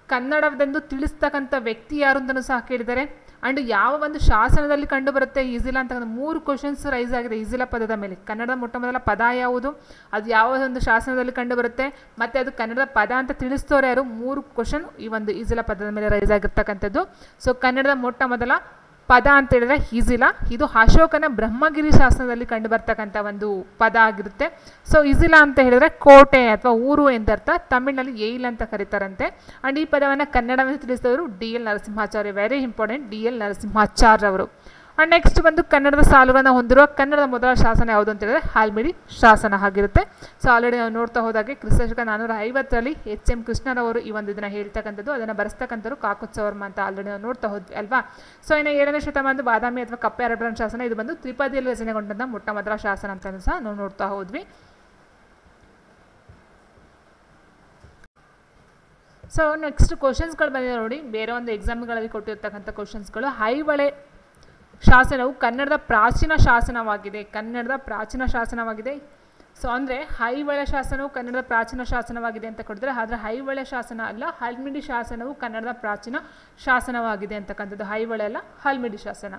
ಕನ್ನಡವೆಂದು ತಿಳಿಸ್ತಕ್ಕಂಥ ವ್ಯಕ್ತಿ ಯಾರು ಅಂತಲೂ ಸಹ ಕೇಳಿದ್ದಾರೆ. ಅಂಡ್ ಯಾವ ಒಂದು ಶಾಸನದಲ್ಲಿ ಕಂಡು ಬರುತ್ತೆ ಇಜಿಲಾ ಅಂತಕ್ಕಂಥ 3 ಕ್ವಶನ್ಸ್ ರೈಸ್ ಆಗಿದೆ ಇಜಿಲಾ ಪದದ ಮೇಲೆ. ಕನ್ನಡದ ಮೊಟ್ಟ ಮೊದಲ ಪದ ಯಾವುದು, ಅದು ಯಾವ ಒಂದು ಶಾಸನದಲ್ಲಿ ಕಂಡು ಬರುತ್ತೆ, ಮತ್ತು ಅದು ಕನ್ನಡದ ಪದ ಅಂತ ತಿಳಿಸ್ತೋರು ಯಾರು, 3 ಕ್ವಶನ್ ಈ ಒಂದು ಇಜಿಲಾ ಪದದ ಮೇಲೆ ರೈಸ್ ಆಗಿರ್ತಕ್ಕಂಥದ್ದು. ಸೊ ಕನ್ನಡದ ಮೊಟ್ಟ ಮೊದಲ ಪದ ಅಂತ ಹೇಳಿದ್ರೆ ಇಜಿಲಾ. ಇದು ಅಶೋಕನ ಬ್ರಹ್ಮಗಿರಿ ಶಾಸನದಲ್ಲಿ ಕಂಡು ಬರ್ತಕ್ಕಂಥ ಒಂದು ಪದ ಆಗಿರುತ್ತೆ. ಸೊ ಇಜಿಲಾ ಅಂತ ಹೇಳಿದ್ರೆ ಕೋಟೆ ಅಥವಾ ಊರು ಎಂದರ್ಥ. ತಮಿಳಿನಲ್ಲಿ ಏಲ್ ಅಂತ ಕರೀತಾರಂತೆ. ಅಂಡ್ ಈ ಪದವನ್ನು ಕನ್ನಡವನ್ನು ತಿಳಿಸಿದವರು DL Narasimhacharya. Very important, DL Narasimhacharya ಅವರು. ಅಂಡ್ ನೆಕ್ಸ್ಟ್ ಬಂದು ಕನ್ನಡದ ಸಾಲುಗಳನ್ನು ಹೊಂದಿರುವ ಕನ್ನಡದ ಮೊದಲ ಶಾಸನ ಯಾವುದು ಅಂತ ಹೇಳಿದ್ರೆ ಹಲ್ಮಿಡಿ ಶಾಸನ ಆಗಿರುತ್ತೆ. ಸೊ ಆಲ್ರೆಡಿ ನಾವು ನೋಡ್ತಾ ಹೋದಾಗೆ ಕ್ರಿಸ್ತಶಕ 450ರಲ್ಲಿ HM ಕೃಷ್ಣರವರು ಈ ಒಂದು ಇದನ್ನು ಹೇಳ್ತಕ್ಕಂಥದ್ದು, ಅದನ್ನು ಬರೆಸ್ತಕ್ಕಂಥವ್ರು ಕಾಕುತ್ಸವರ್ಮ ಅಂತ ಆಲ್ರೆಡಿ ನಾವು ನೋಡ್ತಾ ಹೋದ್ವಿ ಅಲ್ವಾ. ಸೊ ಇನ್ನು 7ನೇ ಶತಮಾನದ ಬಾದಾಮಿ ಅಥವಾ ಕಪ್ಪೆ ಅರಬ್ಬನ ಶಾಸನ, ಇದು ಬಂದು ತ್ರಿಪದಿಯಲ್ಲಿ ರಚನೆಗೊಂಡಂಥ ಮೊಟ್ಟ ಮೊದಲ ಶಾಸನ ಅಂತ ಸಹ ನಾವು ನೋಡ್ತಾ ಹೋದ್ವಿ. ಸೊ ನೆಕ್ಸ್ಟ್ ಕ್ವಶನ್ಸ್ಗಳು ಬಂದಿದೆ ನೋಡಿ, ಬೇರೆ ಒಂದು ಎಕ್ಸಾಮ್ಗಳಲ್ಲಿ ಕೊಟ್ಟಿರ್ತಕ್ಕಂಥ ಕ್ವಶನ್ಸ್ಗಳು. ಐಹೊಳೆ ಶಾಸನವು ಕನ್ನಡದ ಪ್ರಾಚೀನ ಶಾಸನವಾಗಿದೆ. ಸೊ ಅಂದರೆ ಐಹೊಳೆ ಶಾಸನವು ಕನ್ನಡದ ಪ್ರಾಚೀನ ಶಾಸನವಾಗಿದೆ ಅಂತ ಕೊಟ್ಟಿದ್ದಾರೆ. ಆದರೆ ಐಹೊಳೆ ಶಾಸನ ಅಲ್ಲ, ಹಲ್ಮಿಡಿ ಶಾಸನವು ಕನ್ನಡದ ಪ್ರಾಚೀನ ಶಾಸನವಾಗಿದೆ ಅಂತಕ್ಕಂಥದ್ದು. ಐಹೊಳೆ ಅಲ್ಲ, ಹಲ್ಮಿಡಿ ಶಾಸನ.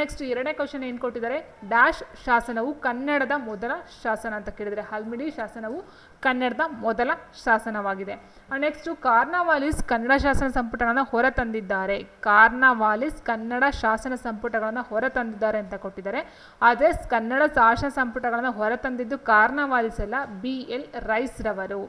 ನೆಕ್ಸ್ಟ್ 2ನೇ ಕ್ವಶನ್ ಏನು ಕೊಟ್ಟಿದ್ದಾರೆ, ಡ್ಯಾಶ್ ಶಾಸನವು ಕನ್ನಡದ ಮೊದಲ ಶಾಸನ ಅಂತ ಕೇಳಿದರೆ ಹಲ್ಮಿಡಿ ಶಾಸನವು ಕನ್ನಡದ ಮೊದಲ ಶಾಸನವಾಗಿದೆ. ನೆಕ್ಸ್ಟು ಕಾರ್ನವಾಲಿಸ್ ಕನ್ನಡ ಶಾಸನ ಸಂಪುಟಗಳನ್ನು ಹೊರತಂದಿದ್ದಾರೆ. ಹೊರತಂದಿದ್ದಾರೆ ಅಂತ ಕೊಟ್ಟಿದ್ದಾರೆ. ಆದರೆ ಕನ್ನಡ ಶಾಸನ ಸಂಪುಟಗಳನ್ನು ಹೊರತಂದಿದ್ದು ಕಾರ್ನವಾಲಿಸ್ ಅಲ್ಲ, BL ರೈಸ್ ರವರು.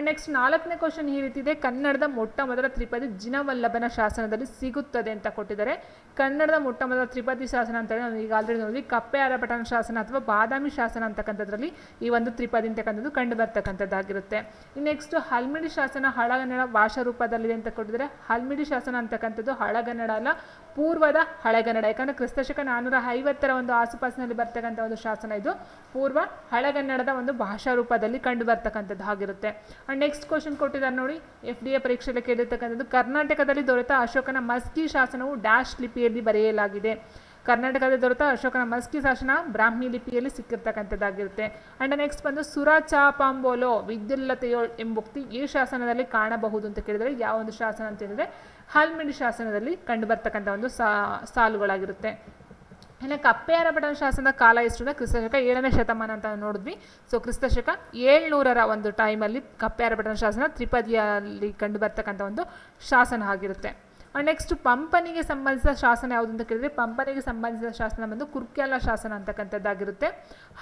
ನೆಕ್ಸ್ಟ್ 4ನೇ ಕ್ವಶನ್ ಈ ರೀತಿ ಇದೆ, ಕನ್ನಡದ ಮೊಟ್ಟ ಮೊದಲ ತ್ರಿಪದಿ ಜಿನವಲ್ಲಭನ ಶಾಸನದಲ್ಲಿ ಸಿಗುತ್ತದೆ ಅಂತ ಕೊಟ್ಟಿದ್ದಾರೆ. ಕನ್ನಡದ ಮೊಟ್ಟ ಮೊದಲ ತ್ರಿಪದಿ ಶಾಸನ ಅಂತ ಹೇಳಿ ನಾವು ಈಗ ಆಲ್ರೆಡಿ ನೋಡಿದ್ವಿ, ಕಪ್ಪೆ ಅರಪಟನ ಶಾಸನ ಅಥವಾ ಬಾದಾಮಿ ಶಾಸನ ಅಂತಕ್ಕಂಥದ್ರಲ್ಲಿ ಈ ಒಂದು ತ್ರಿಪದಿ ಅಂತಕ್ಕಂಥದ್ದು ಕಂಡು ಬರ್ತಕ್ಕಂಥದ್ದಾಗಿರುತ್ತೆ. ನೆಕ್ಸ್ಟ್ ಹಲ್ಮಿಡಿ ಶಾಸನ ಹಳಗನ್ನಡ ಭಾಷಾ ರೂಪದಲ್ಲಿದೆ ಅಂತ ಕೊಟ್ಟಿದ್ದಾರೆ. ಹಲ್ಮಿಡಿ ಶಾಸನ ಅಂತಕ್ಕಂಥದ್ದು ಹಳಗನ್ನಡ ಅಲ್ಲ, ಪೂರ್ವದ ಹಳೆಗನ್ನಡ. ಯಾಕಂದರೆ ಕ್ರಿಸ್ತಶಕ 450ರ ಒಂದು ಆಸುಪಾಸಿನಲ್ಲಿ ಬರ್ತಕ್ಕಂಥ ಒಂದು ಶಾಸನ ಇದು ಪೂರ್ವ ಹಳೆಗನ್ನಡದ ಒಂದು ಭಾಷಾ ರೂಪದಲ್ಲಿ ಕಂಡು ಬರ್ತಕ್ಕಂಥದ್ದು ಆಗಿರುತ್ತೆ. ಅಂಡ್ ನೆಕ್ಸ್ಟ್ ಕ್ವಶನ್ ಕೊಟ್ಟಿದ್ದಾರೆ ನೋಡಿ, FDA ಪರೀಕ್ಷೆಯಲ್ಲಿ ಕೇಳಿರ್ತಕ್ಕಂಥದ್ದು, ಕರ್ನಾಟಕದಲ್ಲಿ ದೊರೆತ ಅಶೋಕನ ಮಸ್ಕಿ ಶಾಸನವು ಡ್ಯಾಶ್ ಲಿಪಿಯಲ್ಲಿ ಬರೆಯಲಾಗಿದೆ. ಕರ್ನಾಟಕದಲ್ಲಿ ದೊರೆತ ಅಶೋಕನ ಮಸ್ಕಿ ಶಾಸನ ಬ್ರಾಹ್ಮಿ ಲಿಪಿಯಲ್ಲಿ ಸಿಕ್ಕಿರ್ತಕ್ಕಂಥದ್ದಾಗಿರುತ್ತೆ. ಅಂಡ್ ನೆಕ್ಸ್ಟ್ ಬಂದು ಸುರಚಾಪಾಂಬೋಲೋ ವಿದ್ಯುಲ್ಲತೆಯೋ ಎಂಬುಕ್ತಿ ಈ ಶಾಸನದಲ್ಲಿ ಕಾಣಬಹುದು ಅಂತ ಕೇಳಿದರೆ ಯಾವ ಒಂದು ಶಾಸನ ಅಂತ ಹೇಳಿದ್ರೆ ಹಲ್ಮಿಡಿ ಶಾಸನದಲ್ಲಿ ಕಂಡು ಬರ್ತಕ್ಕಂಥ ಒಂದು ಸಾಲುಗಳಾಗಿರುತ್ತೆ. ಇನ್ನು ಕಪ್ಪೆ ಅರಪಟನ ಶಾಸನದ ಕಾಲ ಎಷ್ಟು ಅಂದರೆ ಕ್ರಿಸ್ತಶಕ 7ನೇ ಶತಮಾನ ಅಂತ ನೋಡಿದ್ವಿ. ಸೊ ಕ್ರಿಸ್ತಶಕ 700ರ ಒಂದು ಟೈಮಲ್ಲಿ ಕಪ್ಪೆ ಅರಪಟನ ಶಾಸನ ತ್ರಿಪದಿಯಲ್ಲಿ ಕಂಡು ಬರ್ತಕ್ಕಂಥ ಒಂದು ಶಾಸನ ಆಗಿರುತ್ತೆ. ನೆಕ್ಸ್ಟ್ ಪಂಪನಿಗೆ ಸಂಬಂಧಿಸಿದ ಶಾಸನ ಯಾವುದು ಅಂತ ಕೇಳಿದರೆ ಪಂಪನಿಗೆ ಸಂಬಂಧಿಸಿದ ಶಾಸನ ಬಂದು ಕುರ್ಕ್ಯಾಲ ಶಾಸನ ಅಂತಕ್ಕಂಥದ್ದಾಗಿರುತ್ತೆ.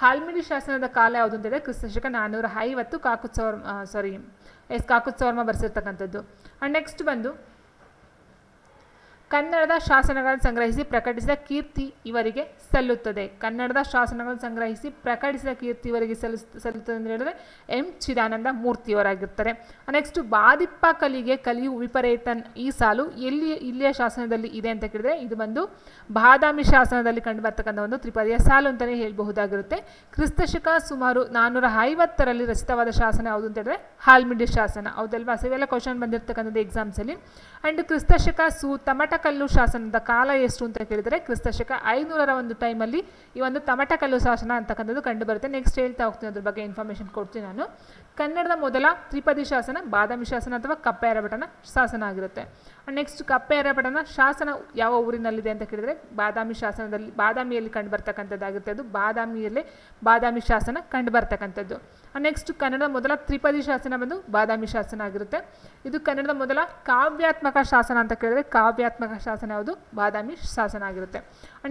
ಹಲ್ಮಿಡಿ ಶಾಸನದ ಕಾಲ ಯಾವುದು ಅಂತ ಹೇಳಿದ್ರೆ ಕ್ರಿಸ್ತಶಕ 450 ಕಾಕುತ್ಸವರ್ಮ ಬರೆಸಿರ್ತಕ್ಕಂಥದ್ದು. ನೆಕ್ಸ್ಟ್ ಬಂದು ಕನ್ನಡದ ಶಾಸನಗಳನ್ನು ಸಂಗ್ರಹಿಸಿ ಪ್ರಕಟಿಸಿದ ಕೀರ್ತಿ ಇವರಿಗೆ ಸಲ್ಲುತ್ತದೆ. ಕನ್ನಡದ ಶಾಸನಗಳನ್ನು ಸಂಗ್ರಹಿಸಿ ಪ್ರಕಟಿಸಿದ ಕೀರ್ತಿ ಇವರಿಗೆ ಸಲ್ಲುತ್ತದೆ ಅಂತ ಹೇಳಿದ್ರೆ ಎಂ ಚಿದಾನಂದ ಮೂರ್ತಿಯವರಾಗಿರ್ತಾರೆ. ನೆಕ್ಸ್ಟ್ ಬಾದಿಪ್ಪ ಕಲಿಗೆ ಕಲಿಯು ವಿಪರೀತನ್ ಈ ಸಾಲು ಇಲ್ಲಿಯ ಶಾಸನದಲ್ಲಿ ಇದೆ ಅಂತ ಕೇಳಿದ್ರೆ ಇದು ಬಂದು ಬಾದಾಮಿ ಶಾಸನದಲ್ಲಿ ಕಂಡು ಬರ್ತಕ್ಕಂಥ ಒಂದು ತ್ರಿಪದಿಯ ಸಾಲು ಅಂತಲೇ ಹೇಳಬಹುದಾಗಿರುತ್ತೆ. ಕ್ರಿಸ್ತಶಕ ಸುಮಾರು 450ರಲ್ಲಿ ರಚಿತವಾದ ಶಾಸನ ಯಾವುದು ಅಂತ ಹೇಳಿದ್ರೆ ಹಾಲ್ಮಿಡಿ ಶಾಸನ. ಹೌದಲ್ವಾ? ಸೊ ಇವೆಲ್ಲ ಕ್ವಶನ್ ಬಂದಿರತಕ್ಕಂಥದ್ದು ಎಕ್ಸಾಮ್ಸಲ್ಲಿ. ಆ್ಯಂಡ್ ಕ್ರಿಸ್ತಶಕ ತಮಟಕಲ್ಲು ಶಾಸನದ ಕಾಲ ಎಷ್ಟು ಅಂತ ಕೇಳಿದರೆ ಕ್ರಿಸ್ತಶಕ 500ರ ಒಂದು ಟೈಮಲ್ಲಿ ಈ ಒಂದು ತಮಟಕಲ್ಲು ಶಾಸನ ಅಂತಕ್ಕಂಥದ್ದು ಕಂಡು ಬರುತ್ತೆ. ನೆಕ್ಸ್ಟ್ ಹೇಳ್ತಾ ಹೋಗ್ತೀನಿ, ಅದ್ರ ಬಗ್ಗೆ ಇನ್ಫಾರ್ಮೇಷನ್ ಕೊಡ್ತೀನಿ ನಾನು. ಕನ್ನಡದ ಮೊದಲ ತ್ರಿಪದಿ ಶಾಸನ ಬಾದಾಮಿ ಶಾಸನ ಅಥವಾ ಕಪ್ಪೆ ಅರಭಟನ ಶಾಸನ ಆಗಿರುತ್ತೆ. ನೆಕ್ಸ್ಟ್ ಕಪ್ಪೆ ಅರಭಟನ ಶಾಸನ ಯಾವ ಊರಿನಲ್ಲಿದೆ ಅಂತ ಕೇಳಿದರೆ ಬಾದಾಮಿಯಲ್ಲಿ ಕಂಡು ಬರ್ತಕ್ಕಂಥದ್ದಾಗಿರುತ್ತೆ. ಅದು ಬಾದಾಮಿ ಶಾಸನ ಕಂಡು ಬರ್ತಕ್ಕಂಥದ್ದು. ನೆಕ್ಸ್ಟ್ ಕನ್ನಡದ ಮೊದಲ ತ್ರಿಪದಿ ಶಾಸನ ಬಂದು ಬಾದಾಮಿ ಶಾಸನ ಆಗಿರುತ್ತೆ. ಇದು ಕನ್ನಡದ ಮೊದಲ ಕಾವ್ಯಾತ್ಮಕ ಶಾಸನ ಅಂತ ಕೇಳಿದ್ರೆ ಕಾವ್ಯಾತ್ಮಕ ಶಾಸನ ಯಾವುದು? ಬಾದಾಮಿ ಶಾಸನ ಆಗಿರುತ್ತೆ.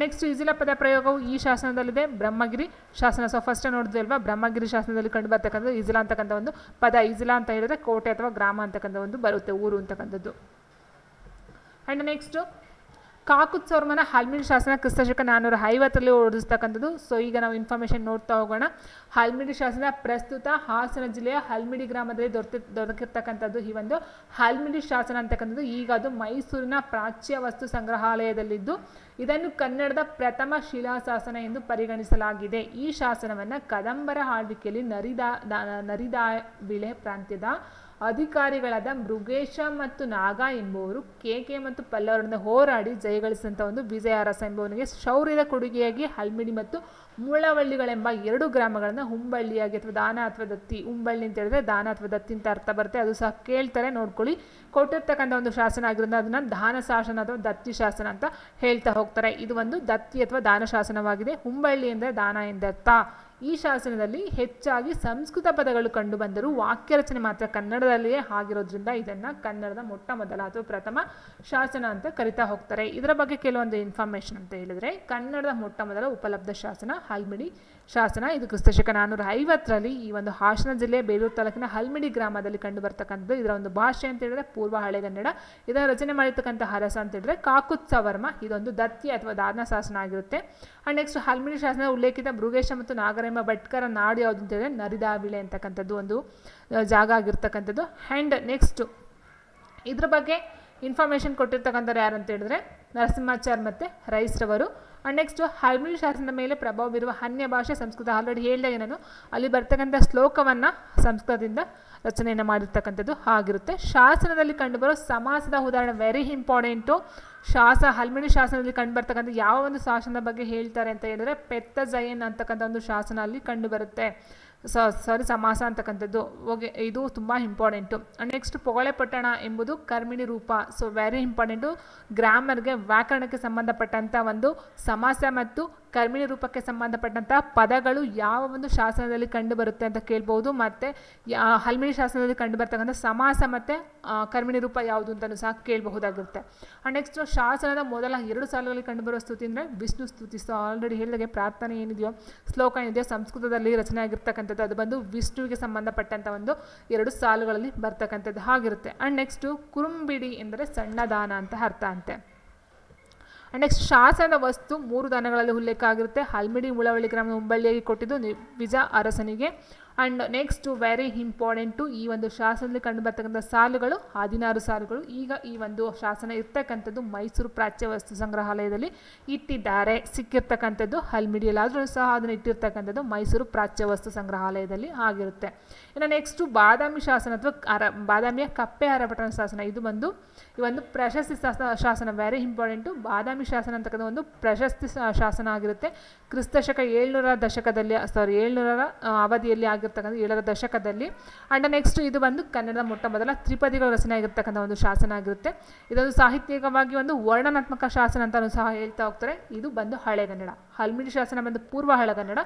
ನೆಕ್ಸ್ಟ್ ಇಜಿಲ ಪದ ಪ್ರಯೋಗವು ಈ ಶಾಸನದಲ್ಲಿದೆ, ಬ್ರಹ್ಮಗಿರಿ ಶಾಸನ. ಸೊ ಫಸ್ಟ್ ನೋಡಿದ್ವಿ ಅಲ್ವಾ, ಬ್ರಹ್ಮಗಿರಿ ಶಾಸನದಲ್ಲಿ ಕಂಡು ಬರ್ತಕ್ಕಂಥದ್ದು ಇಜಿಲ ಅಂತಕ್ಕಂಥ ಒಂದು ಪದ. ಇಜಿಲ ಅಂತ ಹೇಳಿದ್ರೆ ಕೋಟೆ ಅಥವಾ ಗ್ರಾಮ ಅಂತಕ್ಕಂಥ ಒಂದು ಬರುತ್ತೆ, ಊರು ಅಂತಕ್ಕಂಥದ್ದು. ಆ್ಯಂಡ್ ನೆಕ್ಸ್ಟ್ ಕಾಕುತ್ಸವರ್ಮನ ಹಾಲ್ಮಿಡಿ ಶಾಸನ ಕ್ರಿಸ್ತಶಕ 450ರಲ್ಲಿ ಓದಿಸ್ತಕ್ಕಂಥದ್ದು. ಸೊ ಈಗ ನಾವು ಇನ್ಫಾರ್ಮೇಷನ್ ನೋಡ್ತಾ ಹೋಗೋಣ. ಹಾಲ್ಮಿಡಿ ಶಾಸನ ಪ್ರಸ್ತುತ ಹಾಸನ ಜಿಲ್ಲೆಯ ಹಲ್ಮಿಡಿ ಗ್ರಾಮದಲ್ಲಿ ದೊರಕಿರ್ತಕ್ಕಂಥದ್ದು ಈ ಒಂದು ಹಾಲ್ಮಿಡಿ ಶಾಸನ ಅಂತಕ್ಕಂಥದ್ದು. ಈಗ ಅದು ಮೈಸೂರಿನ ಪ್ರಾಚ್ಯ ವಸ್ತು ಸಂಗ್ರಹಾಲಯದಲ್ಲಿದ್ದು ಇದನ್ನು ಕನ್ನಡದ ಪ್ರಥಮ ಶಿಲಾಶಾಸನ ಎಂದು ಪರಿಗಣಿಸಲಾಗಿದೆ. ಈ ಶಾಸನವನ್ನು ಕದಂಬರ ಆಳ್ವಿಕೆಯಲ್ಲಿ ನರಿದಾವಿಳೆ ಪ್ರಾಂತ್ಯದ ಅಧಿಕಾರಿಗಳಾದ ಮೃಗೇಶ ಮತ್ತು ನಾಗ ಎಂಬುವರು ಕೇಕೆ ಮತ್ತು ಪಲ್ಲವರಿಂದ ಹೋರಾಡಿ ಜಯಗಳಿಸಿದಂಥ ಒಂದು ವಿಜಯಾರಸ ಎಂಬುವನಿಗೆ ಶೌರ್ಯದ ಕೊಡುಗೆಯಾಗಿ ಹಲ್ಮಿಡಿ ಮತ್ತು ಮುಳ್ಳವಳ್ಳಿಗಳೆಂಬ 2 ಗ್ರಾಮಗಳನ್ನು ಹುಂಬಳ್ಳಿಯಾಗಿ ಅಥವಾ ದಾನ ಅಥವಾ ದತ್ತಿ, ಹುಂಬಳ್ಳಿ ಅಂತ ಹೇಳಿದ್ರೆ ದಾನ ಅಥವಾ ದತ್ತಿ ಅಂತ ಅರ್ಥ ಬರುತ್ತೆ. ಅದು ಸಹ ಕೇಳ್ತಾರೆ, ನೋಡ್ಕೊಳ್ಳಿ. ಕೊಟ್ಟಿರ್ತಕ್ಕಂಥ ಒಂದು ಶಾಸನ ಆಗಿರೋದ್ರಿಂದ ಅದನ್ನು ದಾನ ಶಾಸನ ಅಥವಾ ದತ್ತಿ ಶಾಸನ ಅಂತ ಹೇಳ್ತಾ ಹೋಗ್ತಾರೆ. ಇದು ಒಂದು ದತ್ತಿ ಅಥವಾ ದಾನ ಶಾಸನವಾಗಿದೆ. ಹುಂಬಳ್ಳಿ ಅಂದರೆ ದಾನ ಎಂದರ್ಥ. ಈ ಶಾಸನದಲ್ಲಿ ಹೆಚ್ಚಾಗಿ ಸಂಸ್ಕೃತ ಪದಗಳು ಕಂಡು ಬಂದರೂ ವಾಕ್ಯ ರಚನೆ ಮಾತ್ರ ಕನ್ನಡದಲ್ಲಿಯೇ ಆಗಿರೋದ್ರಿಂದ ಇದನ್ನು ಕನ್ನಡದ ಮೊಟ್ಟ ಮೊದಲ ಅಥವಾ ಪ್ರಥಮ ಶಾಸನ ಅಂತ ಕರಿತಾ ಹೋಗ್ತಾರೆ. ಇದರ ಬಗ್ಗೆ ಕೆಲವೊಂದು ಇನ್ಫಾರ್ಮೇಷನ್ ಅಂತ ಹೇಳಿದರೆ ಕನ್ನಡದ ಮೊಟ್ಟ ಮೊದಲ ಉಪಲಬ್ಧ ಶಾಸನ ಹಲ್ಮಿಡಿ ಶಾಸನ. ಇದು ಕ್ರಿಸ್ತಶಕ 450ರಲ್ಲಿ ಈ ಒಂದು ಹಾಸನ ಜಿಲ್ಲೆಯ ಬೇಲೂರು ತಾಲೂಕಿನ ಹಲ್ಮಿಡಿ ಗ್ರಾಮದಲ್ಲಿ ಕಂಡು ಬರ್ತಕ್ಕಂಥದ್ದು. ಇದರ ಒಂದು ಭಾಷೆ ಅಂತ ಹೇಳಿದ್ರೆ ಪೂರ್ವ ಹಳೆಗನ್ನಡ. ಇದನ್ನು ರಚನೆ ಮಾಡಿರ್ತಕ್ಕಂಥ ಅರಸ ಅಂತ ಹೇಳಿದ್ರೆ ಕಾಕುತ್ಸವರ್ಮ. ಇದೊಂದು ದತ್ತಿ ಅಥವಾ ದಾನ ಶಾಸನ ಆಗಿರುತ್ತೆ. ಆ್ಯಂಡ್ ನೆಕ್ಸ್ಟ್ ಹಲ್ಮಿಡಿ ಶಾಸನ ಉಲ್ಲೇಖಿತ ಮೃಗೇಶ ಮತ್ತು ನಾಗರ ಎಂಬ ಭಟ್ಕರ ನಾಡು ಯಾವುದು ಅಂತ ಹೇಳಿದ್ರೆ ನರಿದಾವಿಳೆ ಅಂತಕ್ಕಂಥದ್ದು ಒಂದು ಜಾಗ ಆಗಿರ್ತಕ್ಕಂಥದ್ದು. ಆ್ಯಂಡ್ ನೆಕ್ಸ್ಟ್ ಇದ್ರ ಬಗ್ಗೆ ಇನ್ಫಾರ್ಮೇಷನ್ ಕೊಟ್ಟಿರ್ತಕ್ಕಂಥವ್ರು ಯಾರು ಅಂತ ಹೇಳಿದ್ರೆ ನರಸಿಂಹಾಚಾರ್ ಮತ್ತು ರೈಸ್ರವರು. ಆ್ಯಂಡ್ ನೆಕ್ಸ್ಟ್ ಹಲ್ಮಿಡಿ ಶಾಸನದ ಮೇಲೆ ಪ್ರಭಾವ ಬೀರುವ ಅನ್ಯ ಭಾಷೆ ಸಂಸ್ಕೃತ. ಆಲ್ರೆಡಿ ಹೇಳಿದಾಗ ನಾನು ಅಲ್ಲಿ ಬರ್ತಕ್ಕಂಥ ಶ್ಲೋಕವನ್ನು ಸಂಸ್ಕೃತದಿಂದ ರಚನೆಯನ್ನು ಮಾಡಿರ್ತಕ್ಕಂಥದ್ದು ಆಗಿರುತ್ತೆ. ಶಾಸನದಲ್ಲಿ ಕಂಡುಬರೋ ಸಮಾಸದ ಉದಾಹರಣೆ ವೆರಿ ಇಂಪಾರ್ಟೆಂಟು. ಹಲ್ಮಿಡಿ ಶಾಸನದಲ್ಲಿ ಕಂಡು ಬರ್ತಕ್ಕಂಥ ಯಾವ ಒಂದು ಶಾಸನದ ಬಗ್ಗೆ ಹೇಳ್ತಾರೆ ಅಂತ ಹೇಳಿದ್ರೆ ಪೆತ್ತ ಜಯನ್ ಅಂತಕ್ಕಂಥ ಒಂದು ಶಾಸನ ಅಲ್ಲಿ ಕಂಡು ಬರುತ್ತೆ. ಸಮಾಸ ಅಂತಕ್ಕಂಥದ್ದು. ಓಕೆ, ಇದು ತುಂಬ ಇಂಪಾರ್ಟೆಂಟು. ನೆಕ್ಸ್ಟ್ ಪೊಗಳೆ ಪಟ್ಟಣ ಎಂಬುದು ಕರ್ಮಿಣಿ ರೂಪ. So very important. ಗ್ರಾಮರ್ಗೆ ವ್ಯಾಕರಣಕ್ಕೆ ಸಂಬಂಧಪಟ್ಟಂಥ ಒಂದು ಸಮಾಸ ಮತ್ತು ಕರ್ಮಿಣಿ ರೂಪಕ್ಕೆ ಸಂಬಂಧಪಟ್ಟಂಥ ಪದಗಳು ಯಾವ ಒಂದು ಶಾಸನದಲ್ಲಿ ಕಂಡು ಬರುತ್ತೆ ಅಂತ ಕೇಳ್ಬೋದು. ಮತ್ತು ಹಲ್ಮಿಡಿ ಶಾಸನದಲ್ಲಿ ಕಂಡು ಬರ್ತಕ್ಕಂಥ ಸಮಾಸ ಮತ್ತು ಕರ್ಮಿಣಿ ರೂಪ ಯಾವುದು ಅಂತಲೂ ಸಹ ಕೇಳಬಹುದಾಗಿರುತ್ತೆ. ನೆಕ್ಸ್ಟ್ ಶಾಸನದ ಮೊದಲ 2 ಸಾಲುಗಳಲ್ಲಿ ಕಂಡುಬರುವ ಸ್ತುತಿ ಅಂದರೆ ವಿಷ್ಣು ಸ್ತುತಿ. ಸೊ ಆಲ್ರೆಡಿ ಹೇಳಿದಾಗೆ ಪ್ರಾರ್ಥನೆ ಏನಿದೆಯೋ ಶ್ಲೋಕ ಏನಿದೆಯೋ ಸಂಸ್ಕೃತದಲ್ಲಿ ರಚನೆ ಆಗಿರ್ತಕ್ಕಂಥದ್ದು. ಅದು ಬಂದು ವಿಷ್ಣುವಿಗೆ ಸಂಬಂಧಪಟ್ಟಂಥ ಒಂದು 2 ಸಾಲುಗಳಲ್ಲಿ ಬರ್ತಕ್ಕಂಥದ್ದು ಆಗಿರುತ್ತೆ. ಆ್ಯಂಡ್ ನೆಕ್ಸ್ಟು ಕುರುಂಬಿಡಿ ಎಂದರೆ ಸಣ್ಣ ದಾನ ಅಂತ ಅರ್ಥ ಅಂತೆ. ನೆಕ್ಸ್ಟ್ ಶಾಸನದ ವಸ್ತು 3 ದಾನಗಳಲ್ಲಿ ಉಲ್ಲೇಖ ಆಗಿರುತ್ತೆ. ಹಲ್ಮಿಡಿ ಮುಳವಳ್ಳಿ ಗ್ರಾಮ ಹುಂಬಳ್ಳಿಯಾಗಿ ಕೊಟ್ಟಿದ್ದು ವಿಜ ಅರಸನಿಗೆ. ಆ್ಯಂಡ್ ನೆಕ್ಸ್ಟ್ ವೆರಿ ಇಂಪಾರ್ಟೆಂಟು, ಈ ಒಂದು ಶಾಸನದಲ್ಲಿ ಕಂಡು ಬರ್ತಕ್ಕಂಥ ಸಾಲುಗಳು 16 ಸಾಲುಗಳು. ಈಗ ಈ ಒಂದು ಶಾಸನ ಇರ್ತಕ್ಕಂಥದ್ದು ಮೈಸೂರು ಪ್ರಾಚ್ಯ ವಸ್ತು ಸಂಗ್ರಹಾಲಯದಲ್ಲಿ ಇಟ್ಟಿದ್ದಾರೆ. ಸಿಕ್ಕಿರ್ತಕ್ಕಂಥದ್ದು ಹಲ್ಮಿಡಿಯಲ್ಲಾದರೂ ಸಹ ಅದನ್ನು ಇಟ್ಟಿರ್ತಕ್ಕಂಥದ್ದು ಮೈಸೂರು ಪ್ರಾಚ್ಯ ವಸ್ತು ಸಂಗ್ರಹಾಲಯದಲ್ಲಿ ಆಗಿರುತ್ತೆ. ಇನ್ನು ನೆಕ್ಸ್ಟು ಬಾದಾಮಿ ಶಾಸನ ಅಥವಾ ಬಾದಾಮಿಯ ಕಪ್ಪೆ ಅರಭಟನ ಶಾಸನ. ಇದು ಬಂದು ಈ ಒಂದು ಪ್ರಶಸ್ತಿ ಶಾಸನ ವೆರಿ ಇಂಪಾರ್ಟೆಂಟು. ಬಾದಾಮಿ ಶಾಸನ ಅಂತಕ್ಕಂಥ ಒಂದು ಪ್ರಶಸ್ತಿ ಶಾಸನ ಆಗಿರುತ್ತೆ. ಕ್ರಿಸ್ತಶಕ 700ರ ಅವಧಿಯಲ್ಲಿ ಆಗಿರ್ತಕ್ಕಂಥ 7ರ ದಶಕದಲ್ಲಿ. ಆ್ಯಂಡ್ ನೆಕ್ಸ್ಟ್ ಇದು ಬಂದು ಕನ್ನಡದ ಮೊಟ್ಟ ಮೊದಲ ತ್ರಿಪದಿಗಳ ರಚನೆ ಆಗಿರ್ತಕ್ಕಂಥ ಒಂದು ಶಾಸನ ಆಗಿರುತ್ತೆ. ಇದೊಂದು ಸಾಹಿತ್ಯಿಕವಾಗಿ ಒಂದು ವರ್ಣನಾತ್ಮಕ ಶಾಸನ ಅಂತಲೂ ಸಹ ಹೇಳ್ತಾ ಹೋಗ್ತಾರೆ. ಇದು ಬಂದು ಹಳೆಗನ್ನಡ. ಹಲ್ಮಿಡಿ ಶಾಸನ ಬಂದು ಪೂರ್ವ ಹಳೆಗನ್ನಡ,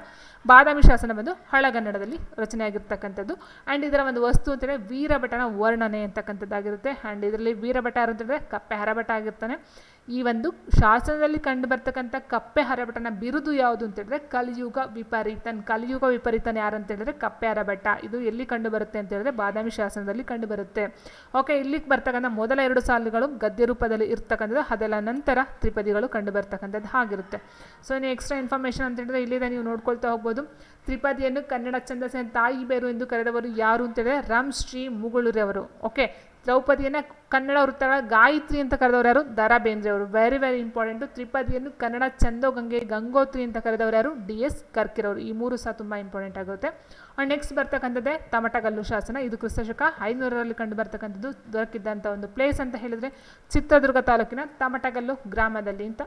ಬಾದಾಮಿ ಶಾಸನ ಬಂದು ಹಳೆಗನ್ನಡದಲ್ಲಿ ರಚನೆ ಆಗಿರ್ತಕ್ಕಂಥದ್ದು. ಆ್ಯಂಡ್ ಇದರ ಒಂದು ವಸ್ತು ಅಂತಂದರೆ ವೀರಭಟನ ವರ್ಣನೆ ಅಂತಕ್ಕಂಥದ್ದಾಗಿರುತ್ತೆ. ಆ್ಯಂಡ್ ಇದರಲ್ಲಿ ವೀರಭಟ ಅಂತಂದರೆ ಕಪ್ಪೆ ಹರಭಟ ಆಗಿರ್ತಾನೆ. ಈ ಒಂದು ಶಾಸನದಲ್ಲಿ ಕಂಡು ಬರ್ತಕ್ಕಂಥ ಕಪ್ಪೆ ಹರಭಟನ ಬಿರುದು ಯಾವುದು ಅಂತ ಹೇಳಿದ್ರೆ ಕಲಿಯುಗ ವಿಪರೀತನ್. ಕಲಿಯುಗ ವಿಪರೀತನ್ ಯಾರು ಅಂತ ಹೇಳಿದ್ರೆ ಕಪ್ಪೆ ಹರಭಟ. ಇದು ಎಲ್ಲಿ ಕಂಡು ಬರುತ್ತೆ ಅಂತ ಹೇಳಿದ್ರೆ ಬಾದಾಮಿ ಶಾಸನದಲ್ಲಿ ಕಂಡು ಬರುತ್ತೆ. ಓಕೆ, ಇಲ್ಲಿಗೆ ಬರ್ತಕ್ಕಂಥ ಮೊದಲ 2 ಸಾಲುಗಳು ಗದ್ಯ ರೂಪದಲ್ಲಿ ಇರ್ತಕ್ಕಂಥದ್ದು, ಅದೆಲ್ಲ ನಂತರ ತ್ರಿಪದಿಗಳು ಕಂಡು ಬರ್ತಕ್ಕಂಥದ್ದು ಆಗಿರುತ್ತೆ. ಸೊ ಇನ್ನು ಎಕ್ಸ್ಟ್ರಾ ಇನ್ಫಾರ್ಮೇಷನ್ ಅಂತ ಹೇಳಿದ್ರೆ ಇಲ್ಲಿದೆ, ನೀವು ನೋಡ್ಕೊಳ್ತಾ ಹೋಗ್ಬೋದು. ತ್ರಿಪದಿಯನ್ನು ಕನ್ನಡ ಛಂದಸ್ಸಿನ ತಾಯಿ ಬೇರು ಎಂದು ಕರೆದವರು ಯಾರು ಅಂತ ಹೇಳಿದ್ರೆ ರಾಮ್ ಶ್ರೀ ಮುಗುಳುರಿ ಅವರು. ಓಕೆ, ದ್ರೌಪದಿಯನ್ನು ಕನ್ನಡ ವೃತ್ತಗಳ ಗಾಯತ್ರಿ ಅಂತ ಕರೆದವರು ಯಾರು? ದ ರಾ ಬೇಂದ್ರೆ ಅವರು. Very very important. ತ್ರಿಪದಿಯನ್ನು ಕನ್ನಡ ಛಂದೋಗಂಗೆ ಗಂಗೋತ್ರಿ ಅಂತ ಕರೆದವರು ಯಾರು? DS ಕರ್ಕಿರವರು. ಈ 3 ಸಹ ತುಂಬ ಇಂಪಾರ್ಟೆಂಟ್ ಆಗುತ್ತೆ. ಆ್ಯಂಡ್ ನೆಕ್ಸ್ಟ್ ಬರ್ತಕ್ಕಂಥದ್ದೇ ತಮಟಗಲ್ಲು ಶಾಸನ. ಇದು ಕ್ರಿಸ್ತಶಕ 500ರಲ್ಲಿ ಕಂಡು ಬರ್ತಕ್ಕಂಥದ್ದು. ದೊರಕಿದ್ದಂಥ ಒಂದು ಪ್ಲೇಸ್ ಅಂತ ಹೇಳಿದರೆ ಚಿತ್ರದುರ್ಗ ತಾಲೂಕಿನ ತಮಟಗಲ್ಲು ಗ್ರಾಮದಲ್ಲಿ ಅಂತ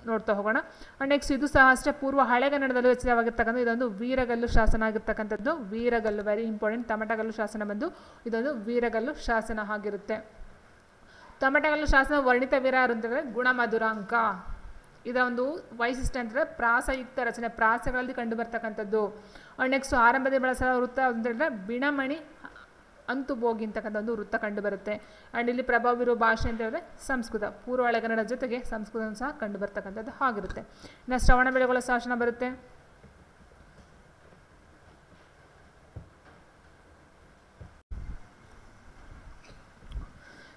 ನೋಡ್ತಾ ಹೋಗೋಣ. ಆ್ಯಂಡ್ ನೆಕ್ಸ್ಟ್ ಇದು ಸಹ ಅಷ್ಟೇ ಪೂರ್ವ ಹಳೆಗನ್ನಡದಲ್ಲಿ ರಚಿತವಾಗಿರ್ತಕ್ಕಂಥ ಇದೊಂದು ವೀರಗಲ್ಲು ಶಾಸನ ಆಗಿರ್ತಕ್ಕಂಥದ್ದು. ವೀರಗಲ್ಲು ವೆರಿ ಇಂಪಾರ್ಟೆಂಟ್. ತಮಟಗಲ್ಲು ಶಾಸನ ಬಂದು ಇದೊಂದು ವೀರಗಲ್ಲು ಶಾಸನ ಆಗಿರುತ್ತೆ. ತಮಟಗಲ್ಲು ಶಾಸನ ವರ್ಣಿತ ವೀರ ಯಾರು ಅಂತಂದರೆ ಗುಣಮಧುರಾಂಕ. ಇದರ ಒಂದು ವೈಶಿಷ್ಟ್ಯ ಅಂತಂದರೆ ಪ್ರಾಸಯುಕ್ತ ರಚನೆ, ಪ್ರಾಸಗಳಲ್ಲಿ ಕಂಡು ಬರ್ತಕ್ಕಂಥದ್ದು. ಆ್ಯಂಡ್ ನೆಕ್ಸ್ಟ್ ಆರಂಭದಲ್ಲಿ ಬಳಸಲಾದ ವೃತ್ತ ಅಂತ ಹೇಳಿದ್ರೆ ಬಿಣಮಣಿ ಅಂತು ಬೋಗಿ ಅಂತಕ್ಕಂಥ ಒಂದು ವೃತ್ತ ಕಂಡು ಬರುತ್ತೆ. ಆ್ಯಂಡ್ ಇಲ್ಲಿ ಪ್ರಭಾವವಿರುವ ಭಾಷೆ ಅಂತ ಹೇಳಿದ್ರೆ ಸಂಸ್ಕೃತ. ಪೂರ್ವ ಹಳೆಗನ್ನಡ ಜೊತೆಗೆ ಸಂಸ್ಕೃತ ಸಹ ಕಂಡು ಬರ್ತಕ್ಕಂಥದ್ದು ಆಗಿರುತ್ತೆ. ಇನ್ನು ಶ್ರವಣಬೆಳಗೊಳ ಶಾಸನ ಬರುತ್ತೆ.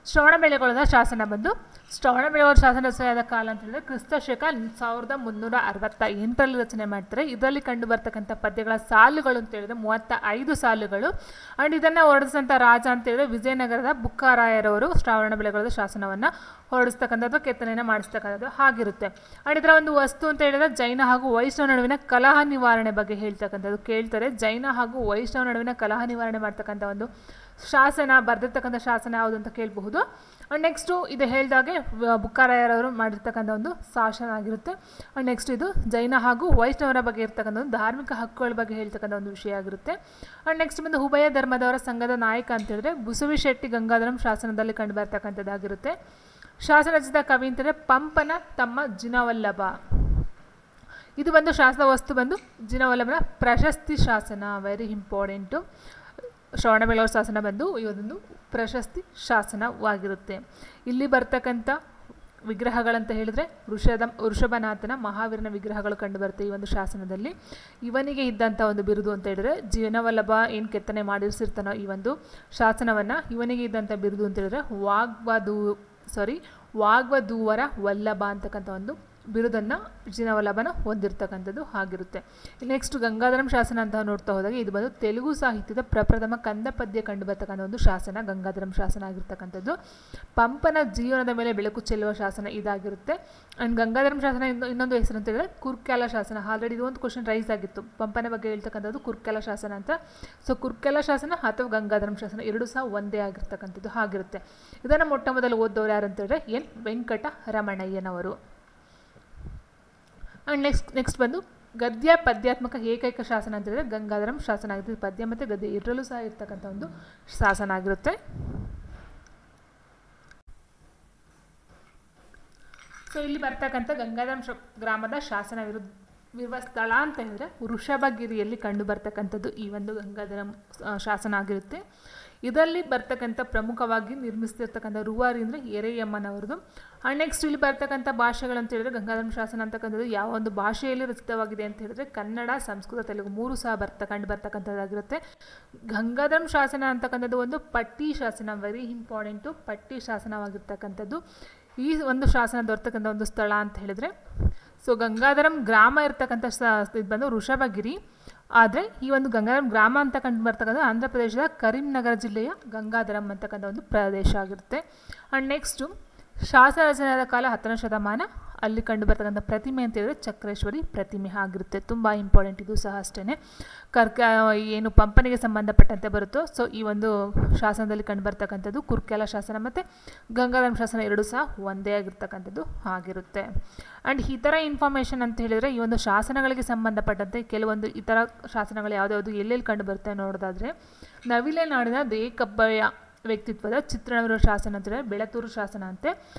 ಶ್ರವಣಬೆಳಗೊಳದ ಶಾಸನ ಬಂದು ಶ್ರವಣಬೆಳಗೊಳ ಶಾಸನ ರಚನೆಯಾದ ಕಾಲ ಅಂತ ಹೇಳಿದ್ರೆ ಕ್ರಿಸ್ತಶಕ 1368ರಲ್ಲಿ ರಚನೆ ಮಾಡ್ತಾರೆ. ಇದರಲ್ಲಿ ಕಂಡು ಬರ್ತಕ್ಕಂಥ ಪದ್ಯಗಳ ಸಾಲುಗಳು ಅಂತ ಹೇಳಿದ್ರೆ 35 ಸಾಲುಗಳು. ಆ್ಯಂಡ್ ಇದನ್ನು ಹೊರಡಿಸಿದಂಥ ರಾಜ ಅಂತ ಹೇಳಿದ್ರೆ ವಿಜಯನಗರದ ಬುಕ್ಕರಾಯರವರು ಶ್ರವಣಬೆಳಗೊಳದ ಶಾಸನವನ್ನು ಹೊರಡಿಸ್ತಕ್ಕಂಥದ್ದು, ಕೆತ್ತನೆಯನ್ನು ಮಾಡಿಸ್ತಕ್ಕಂಥದ್ದು ಆಗಿರುತ್ತೆ. ಆ್ಯಂಡ್ ಇದರ ಒಂದು ವಸ್ತು ಅಂತ ಹೇಳಿದ್ರೆ ಜೈನ ಹಾಗೂ ವೈಷ್ಣವ ನಡುವಿನ ಕಲಹ ನಿವಾರಣೆ ಬಗ್ಗೆ ಹೇಳ್ತಕ್ಕಂಥದ್ದು. ಕೇಳ್ತಾರೆ, ಜೈನ ಹಾಗೂ ವೈಷ್ಣವ ನಡುವಿನ ಕಲಹ ನಿವಾರಣೆ ಮಾಡ್ತಕ್ಕಂಥ ಒಂದು ಶಾಸನ, ಬರೆದಿರ್ತಕ್ಕಂಥ ಶಾಸನ ಯಾವುದು ಅಂತ ಕೇಳಬಹುದು. ಆ್ಯಂಡ್ ನೆಕ್ಸ್ಟು ಇದು ಹೇಳಿದಾಗೆ ಬುಕ್ಕರಾಯರವರು ಮಾಡಿರ್ತಕ್ಕಂಥ ಒಂದು ಶಾಸನ ಆಗಿರುತ್ತೆ. ಆ್ಯಂಡ್ ನೆಕ್ಸ್ಟ್ ಇದು ಜೈನ ಹಾಗೂ ವೈಷ್ಣವರ ಬಗ್ಗೆ ಇರ್ತಕ್ಕಂಥ ಒಂದು ಧಾರ್ಮಿಕ ಹಕ್ಕುಗಳ ಬಗ್ಗೆ ಹೇಳ್ತಕ್ಕಂಥ ಒಂದು ವಿಷಯ ಆಗಿರುತ್ತೆ. ಆ್ಯಂಡ್ ನೆಕ್ಸ್ಟ್ ಬಂದು ಉಭಯ ಧರ್ಮದವರ ಸಂಘದ ನಾಯಕ ಅಂತ ಹೇಳಿದ್ರೆ ಬುಸುವಿ ಶೆಟ್ಟಿ ಗಂಗಾಧರಂ ಶಾಸನದಲ್ಲಿ ಕಂಡು ಬರ್ತಕ್ಕಂಥದ್ದಾಗಿರುತ್ತೆ. ಶಾಸನ ರಚಿತ ಕವಿ ಅಂತಂದರೆ ಪಂಪನ ತಮ್ಮ ಜಿನವಲ್ಲಭ. ಇದು ಬಂದು ಶಾಸನ ವಸ್ತು ಬಂದು ಜಿನವಲ್ಲಭನ ಪ್ರಶಸ್ತಿ ಶಾಸನ. Very important. ಶ್ರವಣಬೆಳಗೊಳ ಶಾಸನ ಬಂದು ಇದೊಂದು ಪ್ರಶಸ್ತಿ ಶಾಸನವಾಗಿರುತ್ತೆ. ಇಲ್ಲಿ ಬರ್ತಕ್ಕಂಥ ವಿಗ್ರಹಗಳಂತ ಹೇಳಿದರೆ ವೃಷಭನಾಥನ ಮಹಾವೀರನ ವಿಗ್ರಹಗಳು ಕಂಡು ಬರುತ್ತೆ ಈ ಒಂದು ಶಾಸನದಲ್ಲಿ. ಇವನಿಗೆ ಇದ್ದಂಥ ಒಂದು ಬಿರುದು ಅಂತ ಹೇಳಿದ್ರೆ ಜಿನವಲ್ಲಭ ಏನು ಕೆತ್ತನೆ ಮಾಡಿಸಿರ್ತಾನೋ ಈ ಒಂದು ಶಾಸನವನ್ನು, ಇವನಿಗೆ ಇದ್ದಂಥ ಬಿರುದು ಅಂತ ಹೇಳಿದ್ರೆ ವಾಗ್ವಧೂವರ ವಲ್ಲಭ ಅಂತಕ್ಕಂಥ ಒಂದು ಬಿರುದನ್ನು ಜಿನವಲ್ಲಭನ ಹೊಂದಿರತಕ್ಕಂಥದ್ದು ಆಗಿರುತ್ತೆ. ನೆಕ್ಸ್ಟ್ ಗಂಗಾಧರಂ ಶಾಸನ ಅಂತ ನೋಡ್ತಾ ಹೋದಾಗ ಇದು ಬಂದು ತೆಲುಗು ಸಾಹಿತ್ಯದ ಪ್ರಪ್ರಥಮ ಕಂದ ಪದ್ಯ ಕಂಡು ಬರ್ತಕ್ಕಂಥ ಒಂದು ಶಾಸನ ಗಂಗಾಧರಂ ಶಾಸನ ಆಗಿರ್ತಕ್ಕಂಥದ್ದು. ಪಂಪನ ಜೀವನದ ಮೇಲೆ ಬೆಳಕು ಚೆಲ್ಲುವ ಶಾಸನ ಇದಾಗಿರುತ್ತೆ. ಆ್ಯಂಡ್ ಗಂಗಾಧರಂ ಶಾಸನ ಇನ್ನೊಂದು ಹೆಸರು ಅಂತ ಹೇಳಿದ್ರೆ ಕುರ್ಕ್ಯಾಲ ಶಾಸನ. ಆಲ್ರೆಡಿ ಇದು ಒಂದು ಕ್ವಶನ್ ರೈಸ್ ಆಗಿತ್ತು, ಪಂಪನ ಬಗ್ಗೆ ಹೇಳ್ತಕ್ಕಂಥದ್ದು ಕುರ್ಕ್ಯಾಲ ಶಾಸನ ಅಂತ. ಸೊ ಕುರ್ಕ್ಯಾಲ ಶಾಸನ ಅಥವಾ ಗಂಗಾಧರಂ ಶಾಸನ ಎರಡೂ ಸಹ ಒಂದೇ ಆಗಿರ್ತಕ್ಕಂಥದ್ದು ಆಗಿರುತ್ತೆ. ಇದನ್ನು ಮೊಟ್ಟ ಮೊದಲು ಓದ್ದವರು ಯಾರು ಅಂತ ಹೇಳಿದ್ರೆ ಎನ್ ವೆಂಕಟರಮಣಯ್ಯನವರು. ಆ್ಯಂಡ್ ನೆಕ್ಸ್ಟ್ ಬಂದು ಗದ್ಯ ಪದ್ಯಾತ್ಮಕ ಏಕೈಕ ಶಾಸನ ಅಂತ ಹೇಳಿದ್ರೆ ಗಂಗಾಧರಂ ಶಾಸನ ಆಗಿರುತ್ತೆ. ಪದ್ಯ ಮತ್ತು ಗದ್ಯ ಎರಡರಲ್ಲೂ ಸಹ ಇರ್ತಕ್ಕಂಥ ಒಂದು ಶಾಸನ ಆಗಿರುತ್ತೆ. ಸೊ ಇಲ್ಲಿ ಬರ್ತಕ್ಕಂಥ ಗಂಗಾಧರಂ ಗ್ರಾಮದ ಶಾಸನವಿರುವ ಸ್ಥಳ ಅಂತ ಹೇಳಿದ್ರೆ ವೃಷಭಗಿರಿಯಲ್ಲಿ ಕಂಡು ಬರ್ತಕ್ಕಂಥದ್ದು ಈ ಒಂದು ಗಂಗಾಧರಂ ಶಾಸನ ಆಗಿರುತ್ತೆ. ಇದರಲ್ಲಿ ಬರ್ತಕ್ಕಂಥ ಪ್ರಮುಖವಾಗಿ ನಿರ್ಮಿಸ್ತಿರ್ತಕ್ಕಂಥ ರೂವಾರಿ ಅಂದರೆ ಎರೆಯಮ್ಮನವ್ರದ್ದು. ಆ್ಯಂಡ್ ನೆಕ್ಸ್ಟ್ ಇಲ್ಲಿ ಬರ್ತಕ್ಕಂಥ ಭಾಷೆಗಳಂತ ಹೇಳಿದ್ರೆ ಗಂಗಾಧರಂ ಶಾಸನ ಅಂತಕ್ಕಂಥದ್ದು ಯಾವ ಒಂದು ಭಾಷೆಯಲ್ಲಿ ರಚಿತವಾಗಿದೆ ಅಂತ ಹೇಳಿದ್ರೆ ಕನ್ನಡ, ಸಂಸ್ಕೃತ, ತೆಲುಗು 3 ಸಹ ಕಂಡು ಬರ್ತಕ್ಕಂಥದ್ದಾಗಿರುತ್ತೆ. ಗಂಗಾಧರಂ ಶಾಸನ ಅಂತಕ್ಕಂಥದ್ದು ಒಂದು ಪಟ್ಟಿ ಶಾಸನ. Very important. ಪಟ್ಟಿ ಶಾಸನವಾಗಿರ್ತಕ್ಕಂಥದ್ದು. ಈ ಒಂದು ಶಾಸನ ದೊರೆತಕ್ಕಂಥ ಒಂದು ಸ್ಥಳ ಅಂತ ಹೇಳಿದ್ರೆ ಸೊ ಗಂಗಾಧರಂ ಗ್ರಾಮ ಇರ್ತಕ್ಕಂಥ ಇದು ಬಂದು ವೃಷಭಗಿರಿ. ಆದರೆ ಈ ಒಂದು ಗಂಗಾಧರಂ ಗ್ರಾಮ ಅಂತ ಕಂಡು ಬರ್ತಕ್ಕಂಥ ಆಂಧ್ರ ಪ್ರದೇಶದ ಕರೀಂನಗರ ಜಿಲ್ಲೆಯ ಗಂಗಾಧರಂ ಅಂತಕ್ಕಂಥ ಒಂದು ಪ್ರದೇಶ ಆಗಿರುತ್ತೆ. ಆ್ಯಂಡ್ ನೆಕ್ಸ್ಟು ಶಾಸನ ರಚನೆಯಾದ ಕಾಲ 10ನೇ ಶತಮಾನ. ಅಲ್ಲಿ ಕಂಡು ಬರ್ತಕ್ಕಂಥ ಪ್ರತಿಮೆ ಅಂತ ಹೇಳಿದ್ರೆ ಚಕ್ರೇಶ್ವರಿ ಪ್ರತಿಮೆ ಆಗಿರುತ್ತೆ. ತುಂಬ ಇಂಪಾರ್ಟೆಂಟ್ ಇದು ಸಹ ಅಷ್ಟೇ. ಏನು ಪಂಪನಿಗೆ ಸಂಬಂಧಪಟ್ಟಂತೆ ಬರುತ್ತೋ ಸೊ ಈ ಒಂದು ಶಾಸನದಲ್ಲಿ ಕಂಡು ಬರ್ತಕ್ಕಂಥದ್ದು ಕುರ್ಕ್ಯಾಲ ಶಾಸನ ಮತ್ತು ಗಂಗಾಧರಂ ಶಾಸನ ಎರಡೂ ಸಹ ಒಂದೇ ಆಗಿರ್ತಕ್ಕಂಥದ್ದು ಆಗಿರುತ್ತೆ. ಆ್ಯಂಡ್ ಈ ಥರ ಇನ್ಫಾರ್ಮೇಷನ್ ಅಂತ ಹೇಳಿದರೆ ಈ ಒಂದು ಶಾಸನಗಳಿಗೆ ಸಂಬಂಧಪಟ್ಟಂತೆ ಕೆಲವೊಂದು ಇತರ ಶಾಸನಗಳು ಯಾವುದ್ಯಾವುದು ಎಲ್ಲೆಲ್ಲಿ ಕಂಡು ಬರುತ್ತೆ ನೋಡೋದಾದರೆ ನವಿಲೆ ನಾಡಿನ ದೇಕಬ್ಬಯ್ಯ ವ್ಯಕ್ತಿತ್ವದ ಚಿತ್ರಣವಿರುವ ಶಾಸನ ಅಂತ ಹೇಳಿದ್ರೆ ಬೆಳತೂರು ಶಾಸನ ಅಂತೆ.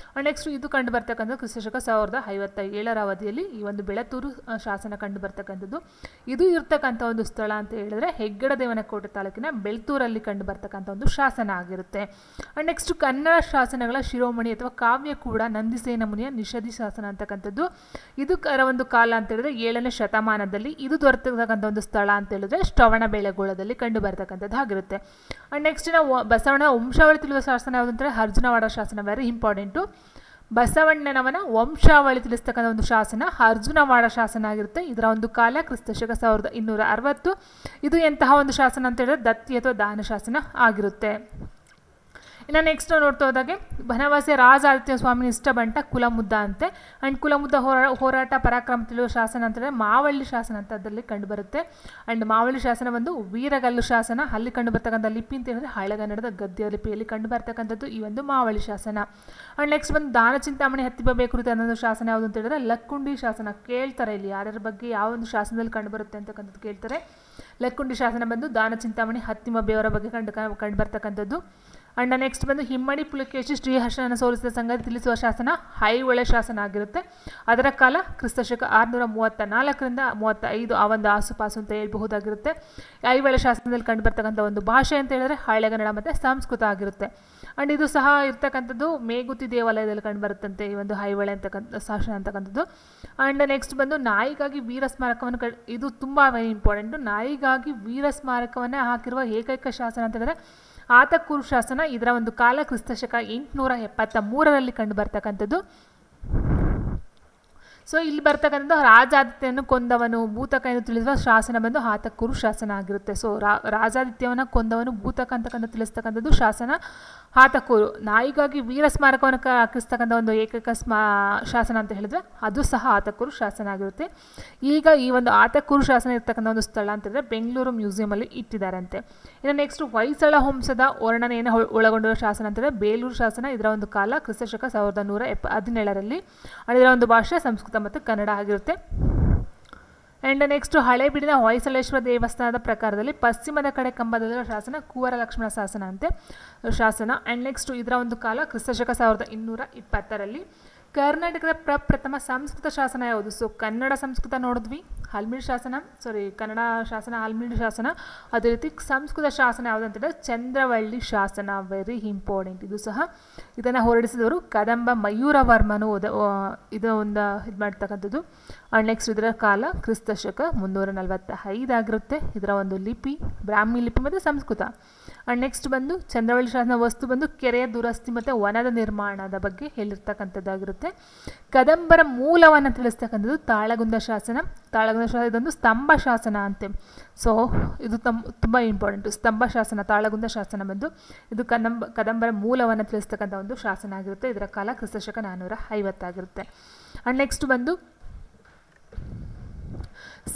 ನೆಕ್ಸ್ಟ್ ಇದು ಕಂಡು ಬರ್ತಕ್ಕಂಥ ಕ್ರಿಸ್ತಶಕ 1057ರ ಅವಧಿಯಲ್ಲಿ ಈ ಒಂದು ಬೆಳತೂರು ಶಾಸನ ಕಂಡು ಬರ್ತಕ್ಕಂಥದ್ದು. ಇದು ಇರ್ತಕ್ಕಂಥ ಒಂದು ಸ್ಥಳ ಅಂತ ಹೇಳಿದ್ರೆ ಹೆಗ್ಗಡದೇವನಕೋಟೆ ತಾಲೂಕಿನ ಬೆಳ್ತೂರಲ್ಲಿ ಕಂಡು ಬರ್ತಕ್ಕಂಥ ಒಂದು ಶಾಸನ ಆಗಿರುತ್ತೆ. ನೆಕ್ಸ್ಟ್ ಕನ್ನಡ ಶಾಸನಗಳ ಶಿರೋಮಣಿ ಅಥವಾ ಕಾವ್ಯ ಕೂಡ ನಂದಿಸೇನ ಮುನಿಯ ನಿಷಧಿ ಶಾಸನ ಅಂತಕ್ಕಂಥದ್ದು. ಇದು ಒಂದು ಕಾಲ ಅಂತ ಹೇಳಿದ್ರೆ 7ನೇ ಶತಮಾನದಲ್ಲಿ ಇದು ದೊರೆತಕ್ಕಂಥ ಒಂದು ಸ್ಥಳ ಅಂತ ಹೇಳಿದ್ರೆ ಶ್ರವಣಬೆಳಗೊಳದಲ್ಲಿ ಕಂಡು ಬರ್ತಕ್ಕಂಥದ್ದು ಆಗಿರುತ್ತೆ. ನೆಕ್ಸ್ಟ್ ನಾವು ಬಸವಣ್ಣ ವಂಶಾವಳಿ ತಿಳಿಯುವ ಶಾಸನ ಯಾವುದು ಅಂದರೆ ಅರ್ಜುನವಾಡ ಶಾಸನ, ವೆರಿ ಇಂಪಾರ್ಟೆಂಟು. ಬಸವಣ್ಣನವನ ವಂಶಾವಳಿ ತಿಳಿಸ್ತಕ್ಕಂಥ ಒಂದು ಶಾಸನ ಅರ್ಜುನವಾಡ ಶಾಸನ ಆಗಿರುತ್ತೆ. ಇದರ ಒಂದು ಕಾಲ ಕ್ರಿಸ್ತಶಕ 1260. ಇದು ಎಂತಹ ಒಂದು ಶಾಸನ ಅಂತ ಹೇಳಿದ್ರೆ ದತ್ತಿ ಅಥವಾ ದಾನ ಶಾಸನ ಆಗಿರುತ್ತೆ. ಇನ್ನು ನೆಕ್ಸ್ಟ್ ನೋಡ್ತಾ ಹೋದಾಗೆ ಬನವಾಸಿ ರಾಜಾದಿತ್ಯ ಸ್ವಾಮಿ ಇಷ್ಟಬಂಟ ಕುಲಮುದ್ದ ಅಂತೆ. ಆ್ಯಂಡ್ ಕುಲಮುದ್ದ ಹೋರಾಟ ಪರಾಕ್ರಮ ತಿಳಿಯುವ ಶಾಸನ ಅಂತಂದರೆ ಮಾವಳ್ಳಿ ಶಾಸನ ಅಂತ ಅದರಲ್ಲಿ ಕಂಡುಬರುತ್ತೆ. ಆ್ಯಂಡ್ ಮಾವಳ್ಳಿ ಶಾಸನ ಒಂದು ವೀರಗಲ್ಲು ಶಾಸನ, ಅಲ್ಲಿ ಕಂಡು ಬರ್ತಕ್ಕಂಥ ಲಿಪಿ ಅಂತ ಹೇಳಿದ್ರೆ ಹಳೆಗನ್ನಡದ ಗದ್ಯ ಲಿಪಿಯಲ್ಲಿ ಕಂಡು ಬರ್ತಕ್ಕಂಥದ್ದು ಈ ಒಂದು ಮಾವಳ್ಳಿ ಶಾಸನ. ಆ್ಯಂಡ್ ನೆಕ್ಸ್ಟ್ ಬಂದು ದಾನ ಚಿಂತಾಮಣಿ ಹತ್ತಿಬ ಕುರಿತು ಅನ್ನೋದು ಶಾಸನ ಯಾವುದು ಅಂತ ಹೇಳಿದ್ರೆ ಲಕ್ಕುಂಡಿ ಶಾಸನ. ಕೇಳ್ತಾರೆ ಇಲ್ಲಿ ಯಾರ್ಯಾರ ಬಗ್ಗೆ ಯಾವ ಒಂದು ಶಾಸನದಲ್ಲಿ ಕಂಡುಬರುತ್ತೆ ಅಂತಕ್ಕಂಥದ್ದು ಕೇಳ್ತಾರೆ. ಲಕ್ಕುಂಡಿ ಶಾಸನ ಬಂದು ದಾನ ಚಿಂತಾಮಣಿ ಹತ್ತಿಮಬ್ಬೆಯವರ ಬಗ್ಗೆ ಕಂಡು ಬರ್ತಕ್ಕಂಥದ್ದು. ಅಂಡ್ ನೆಕ್ಸ್ಟ್ ಬಂದು ಹಿಮ್ಮಡಿ ಪುಲಕೇಶಿ ಶ್ರೀಹರ್ಷನ ಸೋಲಿಸಿದ ಸಂಗತಿ ತಿಳಿಸುವ ಶಾಸನ ಐಹೊಳೆ ಶಾಸನ ಆಗಿರುತ್ತೆ. ಅದರ ಕಾಲ ಕ್ರಿಸ್ತಶಕ 634ರಿಂದ 35 ಆ ಒಂದು ಆಸುಪಾಸು ಅಂತ ಹೇಳ್ಬಹುದಾಗಿರುತ್ತೆ. ಐಹೊಳೆ ಶಾಸನದಲ್ಲಿ ಕಂಡು ಬರ್ತಕ್ಕಂಥ ಒಂದು ಭಾಷೆ ಅಂತ ಹೇಳಿದ್ರೆ ಹಳೆಗನ್ನಡ ಮತ್ತು ಸಂಸ್ಕೃತ ಆಗಿರುತ್ತೆ. ಆ್ಯಂಡ್ ಇದು ಸಹ ಇರ್ತಕ್ಕಂಥದ್ದು ಮೇಗುತಿ ದೇವಾಲಯದಲ್ಲಿ ಕಂಡು ಬರುತ್ತಂತೆ ಈ ಒಂದು ಐಹೊಳೆ ಅಂತಕ್ಕಂಥ ಶಾಸನ ಅಂತಕ್ಕಂಥದ್ದು. ಆ್ಯಂಡ್ ನೆಕ್ಸ್ಟ್ ಬಂದು ನಾಯಿಗಾಗಿ ವೀರ ಸ್ಮಾರಕವನ್ನು ಇದು ತುಂಬ ವೆರಿ ಇಂಪಾರ್ಟೆಂಟು. ನಾಯಿಗಾಗಿ ವೀರ ಸ್ಮಾರಕವನ್ನೇ ಹಾಕಿರುವ ಏಕೈಕ ಶಾಸನ ಅಂತ ಹೇಳಿದ್ರೆ ಆತಕೂರು ಶಾಸನ. ಇದರ ಒಂದು ಕಾಲ ಕ್ರಿಸ್ತಶಕ 873ರಲ್ಲಿ ಕಂಡು ಬರ್ತಕ್ಕಂಥದ್ದು. ಸೊ ಇಲ್ಲಿ ಬರ್ತಕ್ಕಂಥದ್ದು ರಾಜಾದಿತ್ಯವನ್ನು ಕೊಂದವನು ಭೂತಕವನ್ನು ತಿಳಿಸುವ ಶಾಸನ ಬಂದು ಆತಕೂರು ಶಾಸನ ಆಗಿರುತ್ತೆ. ಸೊ ರಾಜಾದಿತ್ಯವನ್ನು ಕೊಂದವನು ಭೂತಕ ಅಂತಕ್ಕಂಥ ತಿಳಿಸ್ತಕ್ಕಂಥದ್ದು ಶಾಸನ ಆತಕೂರು. ನಾಯಿಗಾಗಿ ವೀರ ಸ್ಮಾರಕವನ್ನು ಹಾಕಿಸ್ತಕ್ಕಂಥ ಒಂದು ಏಕೈಕ ಶಾಸನ ಅಂತ ಹೇಳಿದ್ರೆ ಅದು ಸಹ ಆತಕೂರು ಶಾಸನ ಆಗಿರುತ್ತೆ. ಈಗ ಈ ಒಂದು ಆತಕೂರು ಶಾಸನ ಇರ್ತಕ್ಕಂಥ ಒಂದು ಸ್ಥಳ ಅಂತಂದರೆ ಬೆಂಗಳೂರು ಮ್ಯೂಸಿಯಮಲ್ಲಿ ಇಟ್ಟಿದ್ದಾರಂತೆ. ಇನ್ನು ನೆಕ್ಸ್ಟ್ ಹೊಯ್ಸಳ ವಂಶದ ವರ್ಣನೆಯನ್ನು ಒಳಗೊಂಡಿರುವ ಶಾಸನ ಅಂತಂದರೆ ಬೇಲೂರು ಶಾಸನ. ಇದರ ಒಂದು ಕಾಲ ಕ್ರಿಸ್ತಶಕ 1117ರಲ್ಲಿ. ಇದರ ಒಂದು ಭಾಷೆ ಸಂಸ್ಕೃತ ಮತ್ತು ಕನ್ನಡ ಆಗಿರುತ್ತೆ. ಆ್ಯಂಡ್ ನೆಕ್ಸ್ಟ್ ಹಳೆಬೀಡಿನ ಹೊಯ್ಸಳೇಶ್ವರ ದೇವಸ್ಥಾನದ ಪ್ರಕಾರದಲ್ಲಿ ಪಶ್ಚಿಮದ ಕಡೆ ಕಂಬದಲ್ಲಿರುವ ಶಾಸನ ಕುವರ ಲಕ್ಷ್ಮಣ ಶಾಸನ ಅಂತೆ ಶಾಸನ. ಆ್ಯಂಡ್ ನೆಕ್ಸ್ಟ್ ಇದರ ಒಂದು ಕಾಲ ಕ್ರಿಸ್ತಶಕ 1220ರಲ್ಲಿ. ಕರ್ನಾಟಕದ ಪ್ರಪ್ರಥಮ ಸಂಸ್ಕೃತ ಶಾಸನ ಯಾವುದು? ಸೊ ಕನ್ನಡ ಸಂಸ್ಕೃತ ನೋಡಿದ್ವಿ, ಹಲ್ಮಿಡಿ ಶಾಸನ, ಕನ್ನಡ ಶಾಸನ ಹಲ್ಮಿಡಿ ಶಾಸನ. ಅದೇ ರೀತಿ ಸಂಸ್ಕೃತ ಶಾಸನ ಯಾವುದು ಅಂತಂದರೆ ಚಂದ್ರವಳ್ಳಿ ಶಾಸನ, ವೆರಿ ಇಂಪಾರ್ಟೆಂಟ್. ಇದು ಸಹ ಇದನ್ನು ಹೊರಡಿಸಿದವರು ಕದಂಬ ಮಯೂರವರ್ಮನು ಇದು ಒಂದು ಇದು ಮಾಡ್ತಕ್ಕಂಥದ್ದು. ಆ್ಯಂಡ್ ನೆಕ್ಸ್ಟ್ ಇದರ ಕಾಲ ಕ್ರಿಸ್ತಶಕ 345 ಆಗಿರುತ್ತೆ. ಇದರ ಒಂದು ಲಿಪಿ ಬ್ರಾಹ್ಮಿ ಲಿಪಿ ಮತ್ತು ಸಂಸ್ಕೃತ. ಆ್ಯಂಡ್ ನೆಕ್ಸ್ಟ್ ಬಂದು ಚಂದ್ರವಳ್ಳಿ ಶಾಸನ ವಸ್ತು ಬಂದು ಕೆರೆಯ ದುರಸ್ತಿ ಮತ್ತು ವನದ ನಿರ್ಮಾಣದ ಬಗ್ಗೆ ಹೇಳಿರ್ತಕ್ಕಂಥದ್ದಾಗಿರುತ್ತೆ. ಕದಂಬರ ಮೂಲವನ್ನು ತಿಳಿಸ್ತಕ್ಕಂಥದ್ದು ತಾಳಗುಂದ ಶಾಸನ. ತಾಳಗುಂದ ಶಾಸನ ಇದೊಂದು ಸ್ತಂಭ ಶಾಸನ ಅಂತೆ. ಸೊ ಇದು ತುಂಬ ಇಂಪಾರ್ಟೆಂಟು. ಸ್ತಂಭ ಶಾಸನ ತಾಳಗುಂದ ಶಾಸನ ಬಂದು ಇದು ಕದಂಬರ ಮೂಲವನ್ನು ತಿಳಿಸ್ತಕ್ಕಂಥ ಒಂದು ಶಾಸನ ಆಗಿರುತ್ತೆ. ಇದರ ಕಾಲ ಕ್ರಿಸ್ತಶಕ 450 ಆಗಿರುತ್ತೆ. ಆ್ಯಂಡ್ ನೆಕ್ಸ್ಟ್ ಬಂದು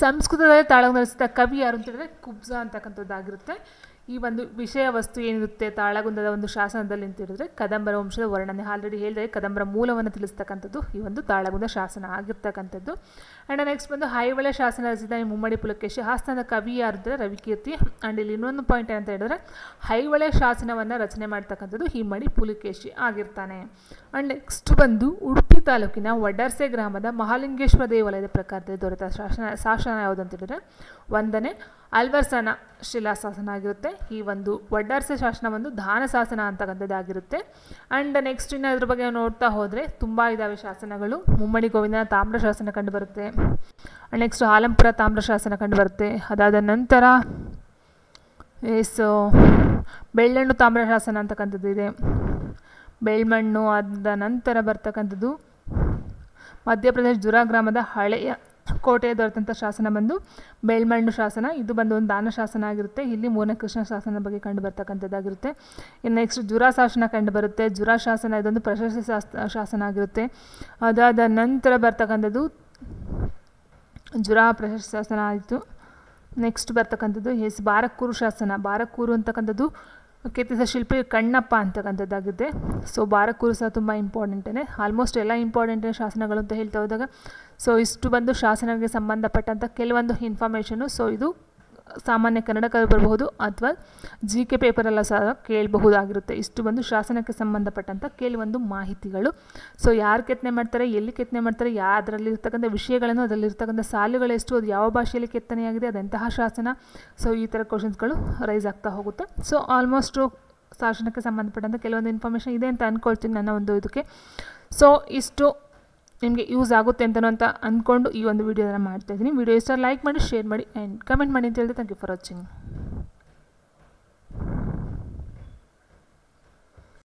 ಸಂಸ್ಕೃತದಲ್ಲಿ ತಾಳಗುಂದ ರಚಿಸಿದ ಕವಿ ಯಾರು ಅಂತ ಹೇಳಿದ್ರೆ ಕುಬ್ಜ ಅಂತಕ್ಕಂಥದ್ದಾಗಿರುತ್ತೆ. ಈ ಒಂದು ವಿಷಯ ವಸ್ತು ಏನಿರುತ್ತೆ ತಾಳಗುಂದದ ಒಂದು ಶಾಸನದಲ್ಲಿ ಅಂತ ಹೇಳಿದ್ರೆ ಕದಂಬರ ವಂಶದ ವರ್ಣನೆ. ಆಲ್ರೆಡಿ ಹೇಳಿದರೆ ಕದಂಬರ ಮೂಲವನ್ನು ತಿಳಿಸ್ತಕ್ಕಂಥದ್ದು ಈ ಒಂದು ತಾಳಗುಂದ ಶಾಸನ ಆಗಿರ್ತಕ್ಕಂಥದ್ದು. ಆ್ಯಂಡ್ ನೆಕ್ಸ್ಟ್ ಬಂದು ಐಹೊಳೆ ಶಾಸನ ರಚಿಸಿದ ಮುಮ್ಮಡಿ ಪುಲಕೇಶಿ. ಆಸ್ಥಾನದ ಕವಿ ಯಾರು ಅಂದರೆ ರವಿಕೀರ್ತಿ. ಆ್ಯಂಡ್ ಇಲ್ಲಿ ಇನ್ನೊಂದು ಪಾಯಿಂಟ್ ಏನಂತ ಹೇಳಿದ್ರೆ ಐಹೊಳೆ ಶಾಸನವನ್ನು ರಚನೆ ಮಾಡ್ತಕ್ಕಂಥದ್ದು ಹಿಮ್ಮಡಿ ಪುಲಕೇಶಿ ಆಗಿರ್ತಾನೆ. ಆ್ಯಂಡ್ ನೆಕ್ಸ್ಟ್ ಬಂದು ಉಡುಪಿ ತಾಲೂಕಿನ ವಡ್ಡರ್ಸೆ ಗ್ರಾಮದ ಮಹಾಲಿಂಗೇಶ್ವರ ದೇವಾಲಯದ ಪ್ರಕಾರದಲ್ಲಿ ದೊರೆತ ಶಾಸನ ಯಾವುದು ಅಂತ ಹೇಳಿದ್ರೆ 1ನೇ ಅಲ್ವರ್ಸನ ಶಿಲಾಶಾಸನ ಆಗಿರುತ್ತೆ. ಈ ಒಂದು ವಡ್ಡರ್ಸೆ ಶಾಸನ ಒಂದು ದಾನ ಶಾಸನ ಅಂತಕ್ಕಂಥದ್ದಾಗಿರುತ್ತೆ. ಆ್ಯಂಡ್ ನೆಕ್ಸ್ಟ್ ಇನ್ನು ಅದ್ರ ಬಗ್ಗೆ ನೋಡ್ತಾ ಹೋದರೆ ತುಂಬ ಇದ್ದಾವೆ ಶಾಸನಗಳು. ಮುಮ್ಮಡಿ ಗೋವಿಂದನ ತಾಮ್ರ ಶಾಸನ ಕಂಡುಬರುತ್ತೆ. ನೆಕ್ಸ್ಟ್ ಆಲಂಪುರ ತಾಮ್ರ ಶಾಸನ ಕಂಡುಬರುತ್ತೆ. ಅದಾದ ನಂತರ ಬೆಳ್ಳಣ್ಣು ತಾಮ್ರ ಶಾಸನ ಅಂತಕ್ಕಂಥದ್ದು ಇದೆ. ಬೆಳ್ಮಣ್ಣು ಆದ ನಂತರ ಬರ್ತಕ್ಕಂಥದ್ದು ಮಧ್ಯಪ್ರದೇಶ ಜುರಾ ಗ್ರಾಮದ ಹಳೆಯ ಕೋಟೆಯ ದೊರೆತಂಥ ಶಾಸನ ಬಂದು ಬೆಳ್ಮಣ್ಣು ಶಾಸನ. ಇದು ಬಂದು ಒಂದು ದಾನ ಶಾಸನ ಆಗಿರುತ್ತೆ. ಇಲ್ಲಿ 3ನೇ ಕೃಷ್ಣ ಶಾಸನ ಬಗ್ಗೆ ಕಂಡು ಬರ್ತಕ್ಕಂಥದ್ದಾಗಿರುತ್ತೆ. ಇನ್ನು ನೆಕ್ಸ್ಟ್ ಜುರಾ ಶಾಸನ ಕಂಡು ಬರುತ್ತೆ. ಜುರಾ ಶಾಸನ ಇದೊಂದು ಪ್ರಶಸ್ತಿ ಶಾಸನ ಆಗಿರುತ್ತೆ. ಅದಾದ ನಂತರ ಬರ್ತಕ್ಕಂಥದ್ದು ಜುರಾ ಪ್ರಶಸ್ತಿ ಶಾಸನ ಆಯಿತು. ನೆಕ್ಸ್ಟ್ ಬರ್ತಕ್ಕಂಥದ್ದು ಬಾರಕ್ಕೂರು ಶಾಸನ. ಬಾರಕ್ಕೂರು ಅಂತಕ್ಕಂಥದ್ದು ಕೆತ್ತಿಸಿದ ಶಿಲ್ಪಿ ಕಣ್ಣಪ್ಪ ಅಂತಕ್ಕಂಥದ್ದಾಗಿದೆ. ಸೊ ಬಾರಕ್ಕೂರು ಸಹ ತುಂಬ ಇಂಪಾರ್ಟೆಂಟೇ. ಆಲ್ಮೋಸ್ಟ್ ಎಲ್ಲ ಇಂಪಾರ್ಟೆಂಟ್ ಶಾಸನಗಳು ಅಂತ ಹೇಳ್ತಾ ಹೋದಾಗ ಸೊ ಇಷ್ಟು ಬಂದು ಶಾಸನಕ್ಕೆ ಸಂಬಂಧಪಟ್ಟಂಥ ಕೆಲವೊಂದು ಇನ್ಫಾರ್ಮೇಷನು. ಸೊ ಇದು ಸಾಮಾನ್ಯ ಕನ್ನಡದಲ್ಲಿ ಬರಬಹುದು ಅಥವಾ GK ಪೇಪರೆಲ್ಲ ಸಹ ಕೇಳಬಹುದಾಗಿರುತ್ತೆ. ಇಷ್ಟು ಒಂದು ಶಾಸನಕ್ಕೆ ಸಂಬಂಧಪಟ್ಟಂಥ ಕೆಲವೊಂದು ಮಾಹಿತಿಗಳು. ಸೊ ಯಾರು ಕೆತ್ತನೆ ಮಾಡ್ತಾರೆ, ಎಲ್ಲಿ ಕೆತ್ತನೆ ಮಾಡ್ತಾರೆ, ಅದರಲ್ಲಿರ್ತಕ್ಕಂಥ ವಿಷಯಗಳನ್ನು, ಅದರಲ್ಲಿರ್ತಕ್ಕಂಥ ಸಾಲುಗಳೆಷ್ಟು, ಅದು ಯಾವ ಭಾಷೆಯಲ್ಲಿ ಕೆತ್ತನೆಯಾಗಿದೆ, ಅದೆಂತಹ ಶಾಸನ. ಸೊ ಈ ಥರ ಕ್ವಶನ್ಸ್ಗಳು ರೈಸ್ ಆಗ್ತಾ ಹೋಗುತ್ತೆ. ಸೊ ಆಲ್ಮೋಸ್ಟು ಶಾಸನಕ್ಕೆ ಸಂಬಂಧಪಟ್ಟಂಥ ಕೆಲವೊಂದು ಇನ್ಫಾರ್ಮೇಷನ್ ಇದೆ ಅಂತ ಅಂದ್ಕೊಳ್ತೀನಿ ನನ್ನ ಒಂದು ಇದಕ್ಕೆ. ಸೊ ಇಷ್ಟು ನಿಮಗೆ ಯೂಸ್ ಆಗುತ್ತೆ ಅಂತ ಅಂದ್ಕೊಂಡು ಈ ಒಂದು ವಿಡಿಯೋನ ಮಾಡ್ತಾಯಿದ್ದೀನಿ. ವಿಡಿಯೋ ಇಷ್ಟ ಲೈಕ್ ಮಾಡಿ, ಶೇರ್ ಮಾಡಿ ಆ್ಯಂಡ್ ಕಮೆಂಟ್ ಮಾಡಿ ಅಂತ ಹೇಳಿದ್ರೆ ಥ್ಯಾಂಕ್ ಯು ಫಾರ್ ವಾಚಿಂಗ್.